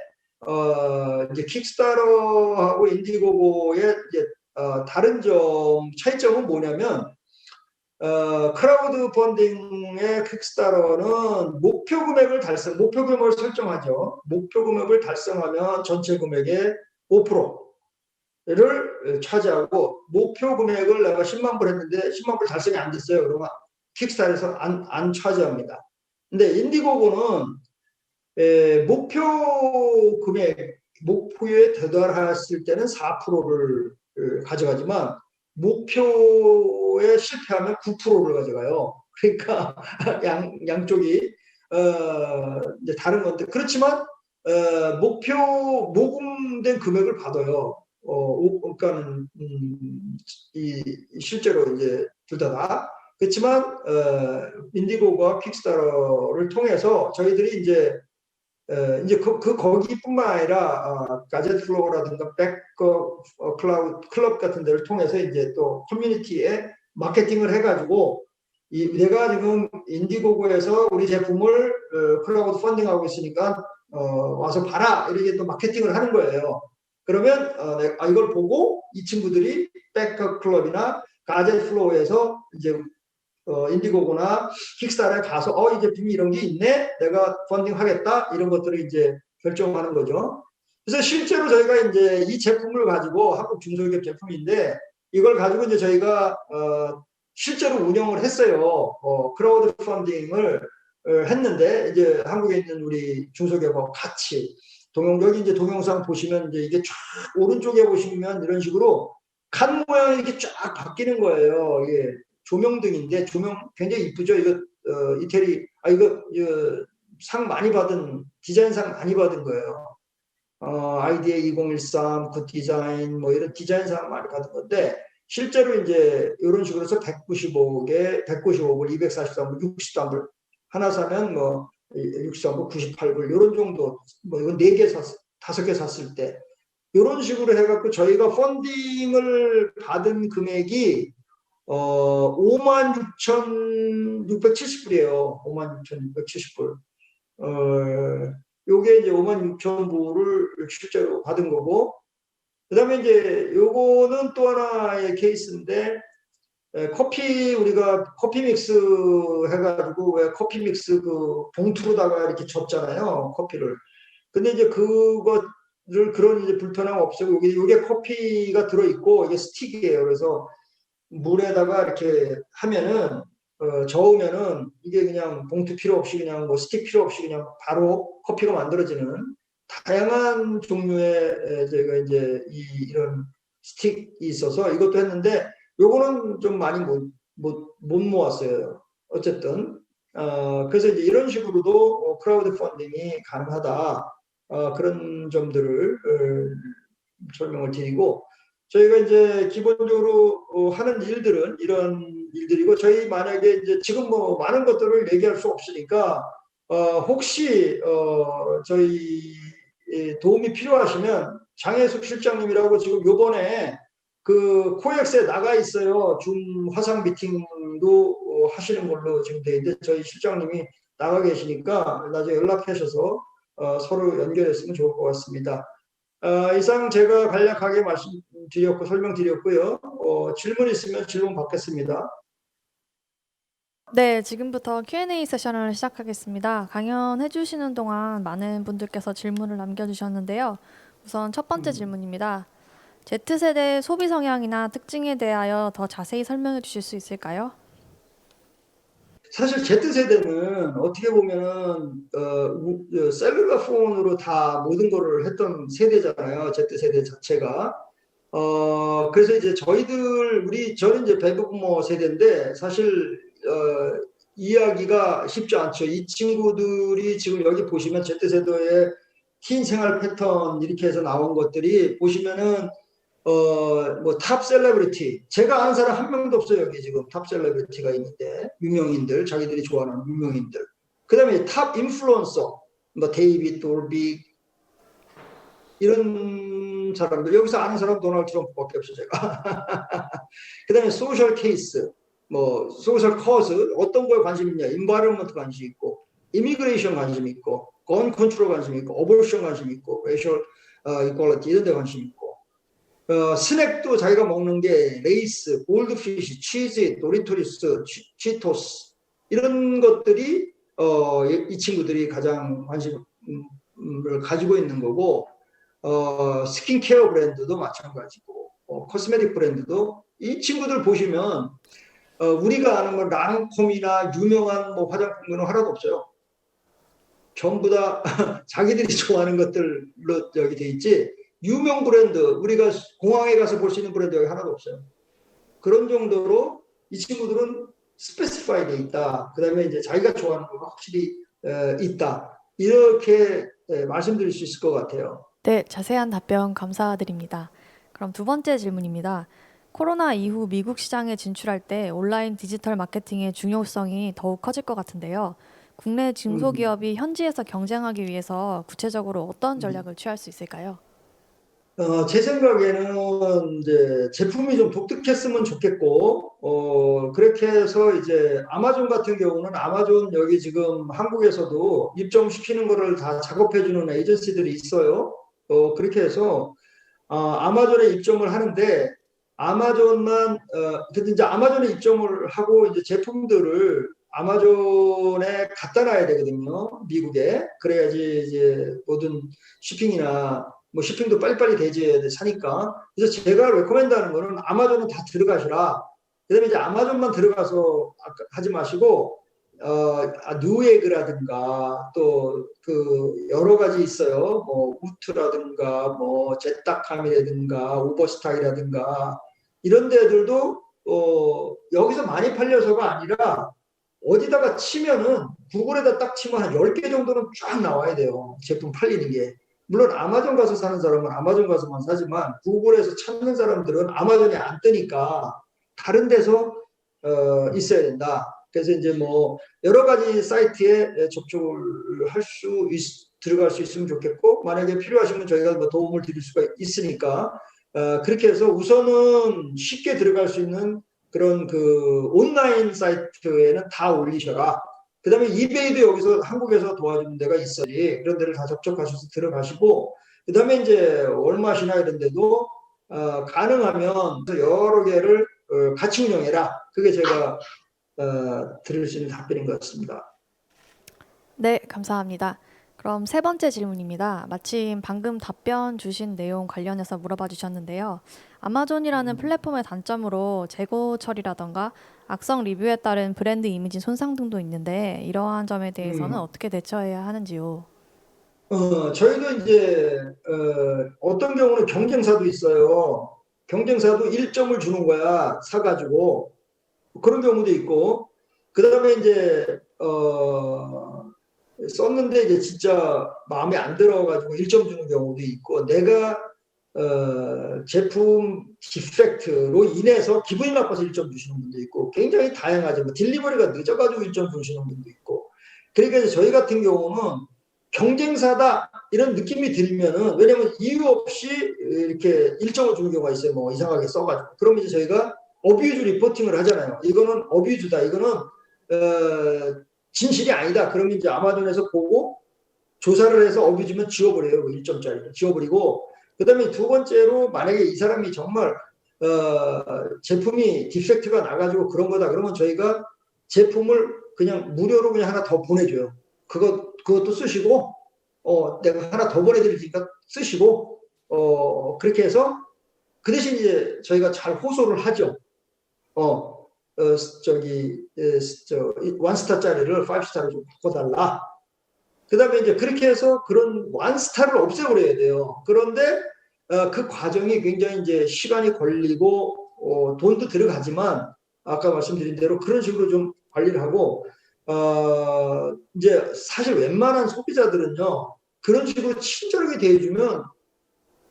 이제 킥스타터하고 인디고고의 이제 다른 차이점은 뭐냐면 크라우드 펀딩의 킥스타터는 목표 금액을 설정하죠. 목표 금액을 달성하면 전체 금액의 5%를 차지하고 목표 금액을 내가 10만 불 했는데 10만 불 달성이 안 됐어요. 그러면 킥스타터에서 안 차지합니다. 근데 인디고고는 목표에 도달했을 때는 4%를 가져가지만 목표에 실패하면 9%를 가져가요. 그러니까 양쪽이 이제 다른 건데 그렇지만 모금된 금액을 받아요. 그러니까는 실제로 이제 둘 다. 그렇지만 인디고가 킥스타터를 통해서 저희들이 이제 거기뿐만 아니라 가젯 플로어라든가 클럽 같은 데를 통해서 이제 또 커뮤니티에 마케팅을 해가지고 내가 지금 인디고고에서 우리 제품을 클라우드 펀딩하고 있으니까 와서 봐라 이렇게 또 마케팅을 하는 거예요. 그러면 이걸 보고 이 친구들이 클럽이나 가젯 플로어에서 이제 인디고고나 킥스타터에 가서 이 제품이 이런 게 있네 내가 펀딩 하겠다 이런 것들을 이제 결정하는 거죠. 그래서 실제로 저희가 이제 이 제품을 가지고 한국 중소기업 제품인데 이걸 가지고 이제 저희가 실제로 운영을 했어요. 크라우드 펀딩을 했는데 이제 한국에 있는 우리 중소기업하고 같이 여기 이제 동영상 보시면 이제 이게 쫙 오른쪽에 보시면 이런 식으로 칸 모양이 이렇게 쫙 바뀌는 거예요. 이게 조명등인데 조명 굉장히 이쁘죠. 이거 이태리 이거 상 많이 받은 디자인상 많이 받은 거예요. 아이디어 2013, 굿 디자인 뭐 이런 디자인상 많이 받은 건데 실제로 이제 이런 식으로 해서 195불, 243불, 63불 하나 사면 뭐 63불, 98불 이런 정도, 뭐 이건 4개 샀, 5개 샀을 때 이런 식으로 해갖고 저희가 펀딩을 받은 금액이 56,670불이에요. 56,670불. 요게 이제 56,000불을 실제로 받은 거고, 그다음에 이제 요거는 또 하나의 케이스인데, 커피 우리가 커피 믹스 해가지고 왜 커피 믹스 그 봉투로다가 이렇게 줬잖아요, 커피를. 근데 이제 그거를 그런 이제 불편함 없애고 요게 커피가 들어있고 이게 스틱이에요. 그래서 물에다가 이렇게 하면은 저으면은 이게 그냥 봉투 필요 없이 그냥 뭐 스틱 필요 없이 그냥 바로 커피가 만들어지는 다양한 종류의 저희가 이제 이런 스틱이 있어서 이것도 했는데 요거는 좀 많이 못 모았어요. 어쨌든 그래서 이제 이런 식으로도 크라우드 펀딩이 가능하다. 그런 점들을 설명을 드리고 저희가 이제 기본적으로 하는 일들은 이런 일들이고 저희 만약에 이제 지금 뭐 많은 것들을 얘기할 수 없으니까 혹시 저희 도움이 필요하시면 장혜숙 실장님이라고 지금 요번에 그 코엑스에 나가 있어요. 줌 화상 미팅도 하시는 걸로 지금 돼 있는데 저희 실장님이 나가 계시니까 나중에 연락하셔서 서로 연결했으면 좋을 것 같습니다. 이상 제가 간략하게 말씀드렸고 설명드렸고요. 질문 있으면 질문 받겠습니다. 네, 지금부터 Q&A 세션을 시작하겠습니다. 강연해 주시는 동안 많은 분들께서 질문을 남겨주셨는데요. 우선 첫 번째 질문입니다. Z세대 소비 성향이나 특징에 대하여 더 자세히 설명해 주실 수 있을까요? 사실 Z세대는 어떻게 보면은 셀룰러 폰으로 다 모든 거를 했던 세대잖아요. Z세대 자체가. 그래서 이제 저는 이제 베이비부머 세대인데 사실 이해하기가 쉽지 않죠. 이 친구들이 지금 여기 보시면 Z세대의 틴 생활 패턴 이렇게 해서 나온 것들이 보시면은 뭐 탑 셀레브리티 제가 아는 사람 한 명도 없어요. 여기 지금 탑 셀레브리티가 있는데 유명인들 자기들이 좋아하는 유명인들 그다음에 탑 인플루언서 뭐 데이빗 돌비 이런 사람들 여기서 아는 사람 도널드 트럼프밖에 없어요. 제가 그다음에 소셜 케이스 뭐 소셜 커즈 어떤 거에 관심 있냐 인바이러먼트 관심 있고 이미그레이션 관심 있고 건 컨트롤 관심 있고 어버션 관심 있고 레이셜 이퀄리티 이런 데 관심 있고 스낵도 자기가 먹는 게 레이스, 골드피쉬, 치즈, 도리토리스, 치토스 이런 것들이 이 친구들이 가장 관심을 가지고 있는 거고 스킨케어 브랜드도 마찬가지고 코스메틱 브랜드도 이 친구들 보시면 우리가 아는 뭐 랑콤이나 유명한 뭐 화장품은 하나도 없어요. 전부 다 자기들이 좋아하는 것들로 여기 돼 있지 유명 브랜드 우리가 공항에 가서 볼 수 있는 브랜드 여기 하나도 없어요. 그런 정도로 이 친구들은 스페시파이 돼 있다. 그 다음에 이제 자기가 좋아하는 거가 확실히 있다. 이렇게 말씀드릴 수 있을 것 같아요. 네, 자세한 답변 감사드립니다. 그럼 두 번째 질문입니다. 코로나 이후 미국 시장에 진출할 때 온라인 디지털 마케팅의 중요성이 더욱 커질 것 같은데요. 국내 중소기업이 현지에서 경쟁하기 위해서 구체적으로 어떤 전략을 취할 수 있을까요? 제 생각에는 이제 제품이 좀 독특했으면 좋겠고, 그렇게 해서 이제 아마존 같은 경우는 아마존 여기 지금 한국에서도 입점시키는 거를 다 작업해주는 에이전시들이 있어요. 그렇게 해서 아마존에 입점을 하는데 근데 이제 아마존에 입점을 하고 이제 제품들을 아마존에 갖다 놔야 되거든요. 미국에. 그래야지 이제 모든 쇼핑이나 뭐 쇼핑도 빨리빨리 대지해야 사니까. 그래서 제가 레코멘드하는 거는 아마존은 다 들어가시라. 그다음에 이제 아마존만 들어가서 하지 마시고 뉴에그라든가 또 그 여러 가지 있어요. 뭐 우트라든가 뭐 제딱함이라든가 오버스타이라든가 이런 데들도 여기서 많이 팔려서가 아니라 어디다가 치면은 구글에다 딱 치면 한 10개 정도는 쫙 나와야 돼요. 제품 팔리는 게. 물론 아마존 가서 사는 사람은 아마존 가서만 사지만 구글에서 찾는 사람들은 아마존에 안 뜨니까 다른 데서 있어야 된다. 그래서 이제 뭐 여러 가지 사이트에 접촉을 들어갈 수 있으면 좋겠고, 만약에 필요하시면 저희가 뭐 도움을 드릴 수가 있으니까, 그렇게 해서 우선은 쉽게 들어갈 수 있는 그런 그 온라인 사이트에는 다 올리셔라. 그 다음에 이베이도 여기서 한국에서 도와주는 데가 있어요. 그런 데를 다 접촉하셔서 들어가시고, 그 다음에 이제 월마시나 이런 데도 가능하면 여러 개를 같이 운영해라. 그게 제가 드릴 수 있는 답변인 것 같습니다. 네, 감사합니다. 그럼 세 번째 질문입니다. 마침 방금 답변 주신 내용 관련해서 물어봐 주셨는데요. 아마존이라는 플랫폼의 단점으로 재고 처리라던가 악성 리뷰에 따른 브랜드 이미지 손상 등도 있는데 이러한 점에 대해서는 음, 어떻게 대처해야 하는지요? 저희도 이제 어떤 경우는 경쟁사도 있어요. 경쟁사도 1점을 주는 거야, 사가지고. 그런 경우도 있고, 그 다음에 이제 썼는데 이제 진짜 마음에 안 들어가지고 1점 주는 경우도 있고, 내가 제품 디펙트로 인해서 기분이 나빠서 1점 주시는 분도 있고, 굉장히 다양하죠. 뭐 딜리버리가 늦어가지고 1점 주시는 분도 있고. 그러니까 이제 저희 같은 경우는 경쟁사다 이런 느낌이 들면은, 왜냐면 이유 없이 이렇게 1점을 주는 경우가 있어요. 뭐 이상하게 써가지고. 그러면 이제 저희가 어뷰즈 리포팅을 하잖아요. 이거는 어뷰즈다. 이거는 진실이 아니다. 그러면 이제 아마존에서 보고 조사를 해서 어뷰즈면 지워버려요. 1점짜리 지워버리고, 그 다음에 두 번째로 만약에 이 사람이 정말 제품이 디펙트가 나가지고 그런 거다 그러면 저희가 제품을 그냥 무료로 그냥 하나 더 보내줘요. 그것도 쓰시고, 내가 하나 더 보내드릴 테니까 쓰시고, 그렇게 해서 그 대신 이제 저희가 잘 호소를 하죠. 저기 원스타짜리를 5스타로 좀 바꿔달라. 그 다음에 이제 그렇게 해서 그런 원스타를 없애버려야 돼요. 그런데 그 과정이 굉장히 이제 시간이 걸리고 돈도 들어가지만, 아까 말씀드린 대로 그런 식으로 좀 관리를 하고, 이제 사실 웬만한 소비자들은요, 그런 식으로 친절하게 대해주면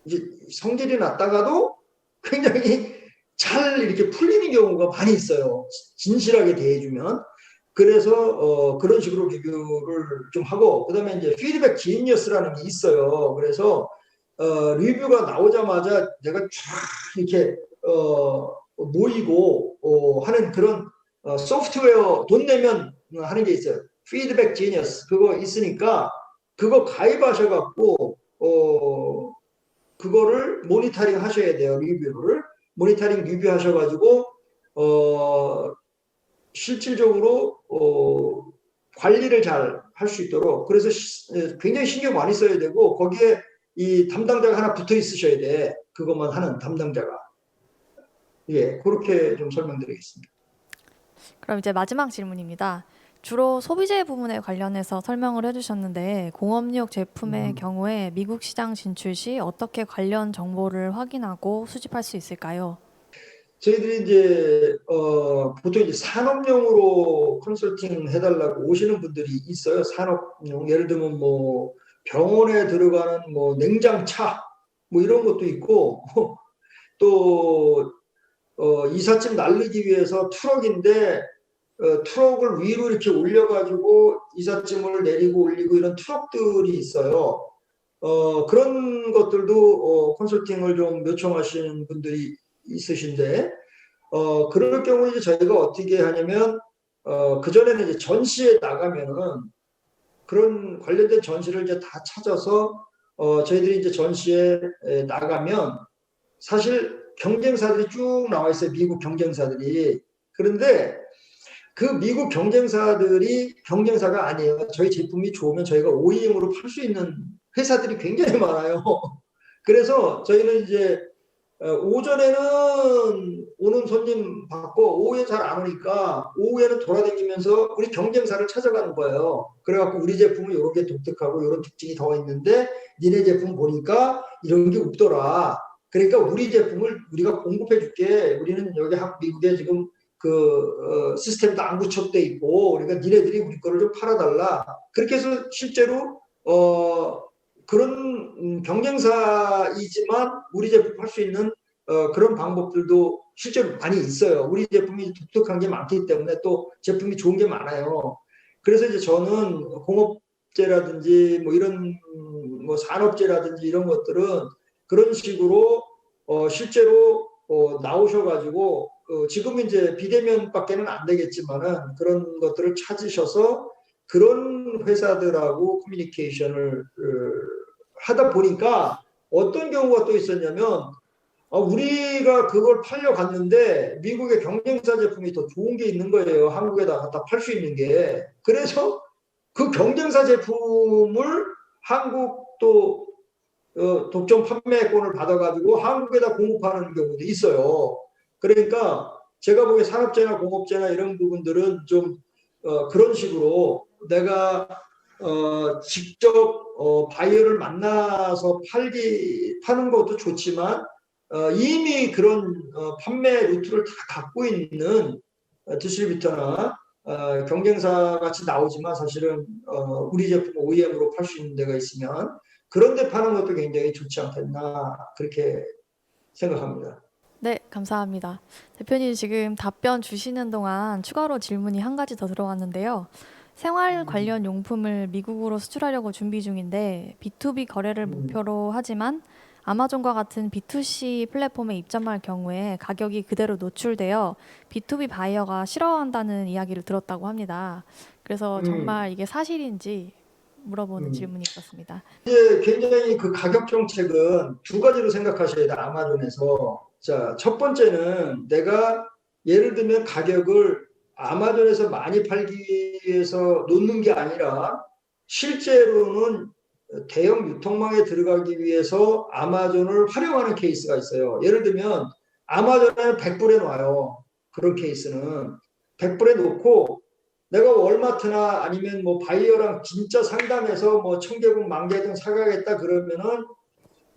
이제 성질이 났다가도 굉장히 잘 이렇게 풀리는 경우가 많이 있어요. 진실하게 대해주면. 그래서 그런 식으로 리뷰를 좀 하고, 그다음에 이제 피드백 지니어스라는 게 있어요. 그래서 리뷰가 나오자마자 내가 쫙 이렇게 모이고 하는 그런 소프트웨어 돈 내면 하는 게 있어요. 피드백 지니어스 그거 있으니까 그거 가입하셔갖고 그거를 모니터링 하셔야 돼요. 리뷰를 모니터링 리뷰 하셔가지고 실질적으로 관리를 잘 할 수 있도록, 그래서 굉장히 신경 많이 써야 되고, 거기에 이 담당자가 하나 붙어 있으셔야 돼. 그것만 하는 담당자가. 예, 그렇게 좀 설명드리겠습니다. 그럼 이제 마지막 질문입니다. 주로 소비재 부분에 관련해서 설명을 해주셨는데 공업용 제품의 음. 경우에 미국 시장 진출 시 어떻게 관련 정보를 확인하고 수집할 수 있을까요? 저희들이 이제 보통 이제 산업용으로 컨설팅 해달라고 오시는 분들이 있어요. 산업용, 예를 들면 뭐 병원에 들어가는 뭐 냉장차 뭐 이런 것도 있고, 또 이삿짐 나르기 위해서 트럭인데 트럭을 위로 이렇게 올려가지고 이삿짐을 내리고 올리고 이런 트럭들이 있어요. 그런 것들도 컨설팅을 좀 요청하시는 분들이 있으신데, 그럴 경우 이제 저희가 어떻게 하냐면, 그전에는 이제 전시에 나가면은 그런 관련된 전시를 이제 다 찾아서, 저희들이 이제 전시에 나가면 사실 경쟁사들이 쭉 나와 있어요. 미국 경쟁사들이. 그런데 그 미국 경쟁사들이 경쟁사가 아니에요. 저희 제품이 좋으면 저희가 OEM으로 팔 수 있는 회사들이 굉장히 많아요. 그래서 저희는 이제 오전에는 오는 손님 받고 오후에 잘 안 오니까 오후에는 돌아다니면서 우리 경쟁사를 찾아가는 거예요. 그래갖고 우리 제품은 이런 게 독특하고 이런 특징이 더 있는데 니네 제품 보니까 이런 게 없더라. 그러니까 우리 제품을 우리가 공급해 줄게. 우리는 여기 미국에 지금 그 시스템도 안 구축돼 있고, 그러니까 니네들이 우리 거를 좀 팔아달라. 그렇게 해서 실제로 그런 경쟁사이지만 우리 제품 할 수 있는 그런 방법들도 실제로 많이 있어요. 우리 제품이 독특한 게 많기 때문에 또 제품이 좋은 게 많아요. 그래서 이제 저는 공업재라든지 뭐 이런 뭐 산업재라든지 이런 것들은 그런 식으로 실제로 나오셔가지고 지금 이제 비대면밖에는 안 되겠지만은 그런 것들을 찾으셔서 그런 회사들하고 커뮤니케이션을 하다 보니까 어떤 경우가 또 있었냐면 우리가 그걸 팔려 갔는데 미국의 경쟁사 제품이 더 좋은 게 있는 거예요. 한국에다 갖다 팔 수 있는 게. 그래서 그 경쟁사 제품을 한국 또 독점 판매권을 받아가지고 한국에다 공급하는 경우도 있어요. 그러니까 제가 보기에 산업재나 공업재나 이런 부분들은 좀 그런 식으로 내가 직접 바이어를 만나서 파는 것도 좋지만 이미 그런 판매 루트를 다 갖고 있는 디스트리뷰터나 경쟁사 같이 나오지만 사실은 우리 제품 OEM으로 팔 수 있는 데가 있으면 그런 데 파는 것도 굉장히 좋지 않겠나 그렇게 생각합니다. 네, 감사합니다. 대표님 지금 답변 주시는 동안 추가로 질문이 한 가지 더 들어왔는데요. 생활 음, 관련 용품을 미국으로 수출하려고 준비 중인데 B2B 거래를 음, 목표로 하지만 아마존과 같은 B2C 플랫폼에 입점할 경우에 가격이 그대로 노출되어 B2B 바이어가 싫어한다는 이야기를 들었다고 합니다. 그래서 음, 정말 이게 사실인지 물어보는 음. 질문이 있었습니다. 이제 굉장히 그 가격 정책은 두 가지로 생각하셔야 돼요. 아마존에서. 자, 첫 번째는 내가 예를 들면 가격을 아마존에서 많이 팔기 위해서 놓는 게 아니라 실제로는 대형 유통망에 들어가기 위해서 아마존을 활용하는 케이스가 있어요. 예를 들면 아마존에는 100불에 놔요. 그런 케이스는 100불에 놓고 내가 월마트나 아니면 뭐 바이어랑 진짜 상담해서 뭐 1000개분 만개든 사가겠다 그러면은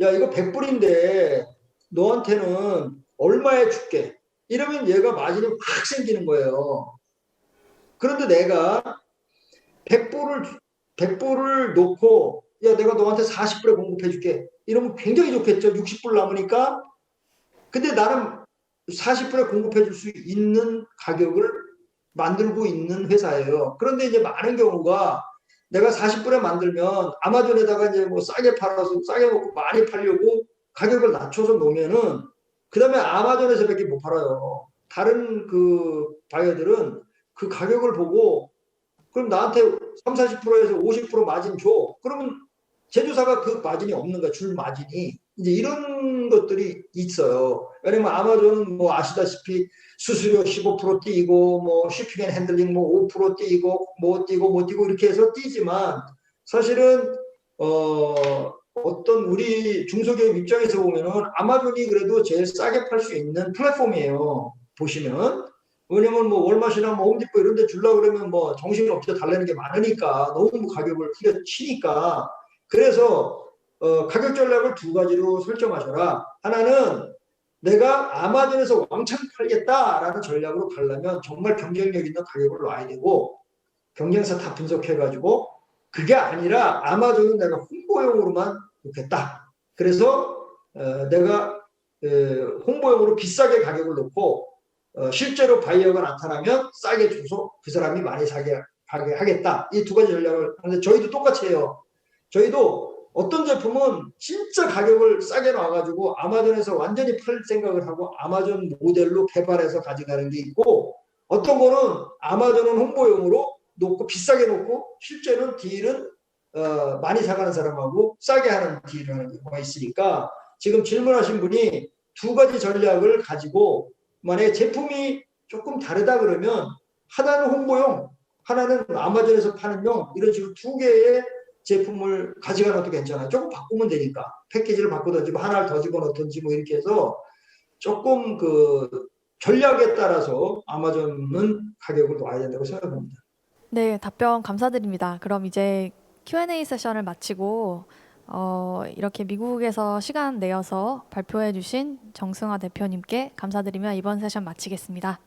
야 이거 100불인데 너한테는 얼마에 줄게 이러면 얘가 마진이 확 생기는 거예요. 그런데 내가 100불을 100불을 놓고 야 내가 너한테 40불에 공급해 줄게 이러면 굉장히 좋겠죠. 60불 남으니까. 근데 나는 40불에 공급해 줄 수 있는 가격을 만들고 있는 회사예요. 그런데 이제 많은 경우가 내가 40불에 만들면 아마존에다가 이제 뭐 싸게 팔아서 싸게 먹고 많이 팔려고 가격을 낮춰서 놓으면은 그 다음에 아마존에서밖에 못 팔아요. 다른 그 바이어들은 그 가격을 보고 그럼 나한테 3, 40%에서 50% 마진 줘. 그러면 제조사가 그 마진이 없는 거야. 줄 마진이. 이제 이런 것들이 있어요. 왜냐면 아마존은 뭐 아시다시피 수수료 15% 띄고 뭐 쇼핑 앤 핸들링 뭐 5% 띄고 뭐 띄고 뭐 띄고 이렇게 해서 띄지만 사실은 어떤 우리 중소기업 입장에서 보면은 아마존이 그래도 제일 싸게 팔 수 있는 플랫폼이에요. 보시면. 왜냐면 뭐 월마트나 뭐 홈디포 이런 데 주려고 그러면 뭐 정신없이 달라는 게 많으니까 너무 가격을 후려치니까 그래서 가격 전략을 두 가지로 설정하셔라. 하나는 내가 아마존에서 왕창 팔겠다라는 전략으로 가려면 정말 경쟁력 있는 가격을 놔야 되고 경쟁사 다 분석해가지고 그게 아니라 아마존은 내가 홍보용으로만 놓겠다. 그래서 내가 홍보용으로 비싸게 가격을 놓고 실제로 바이어가 나타나면 싸게 줘서 그 사람이 많이 사게 하겠다. 이 두 가지 전략을 하는데 저희도 똑같이 해요. 저희도 어떤 제품은 진짜 가격을 싸게 놔가지고 아마존에서 완전히 팔 생각을 하고 아마존 모델로 개발해서 가져가는 게 있고 어떤 거는 아마존은 홍보용으로 놓고 비싸게 놓고 실제는 딜은 많이 사가는 사람하고 싸게 하는 딜을 하는 경우가 있으니까 지금 질문하신 분이 두 가지 전략을 가지고 만약에 제품이 조금 다르다 그러면 하나는 홍보용, 하나는 아마존에서 파는 용 이런 식으로 두 개의 제품을 가져가놔도 괜찮아요. 조금 바꾸면 되니까 패키지를 바꾸든지 뭐 하나를 더 집어넣든지 뭐 이렇게 해서 조금 그 전략에 따라서 아마존은 가격을 놔야 된다고 생각합니다. 네, 답변 감사드립니다. 그럼 이제 Q&A 세션을 마치고 이렇게 미국에서 시간 내어서 발표해 주신 정승화 대표님께 감사드리며 이번 세션 마치겠습니다.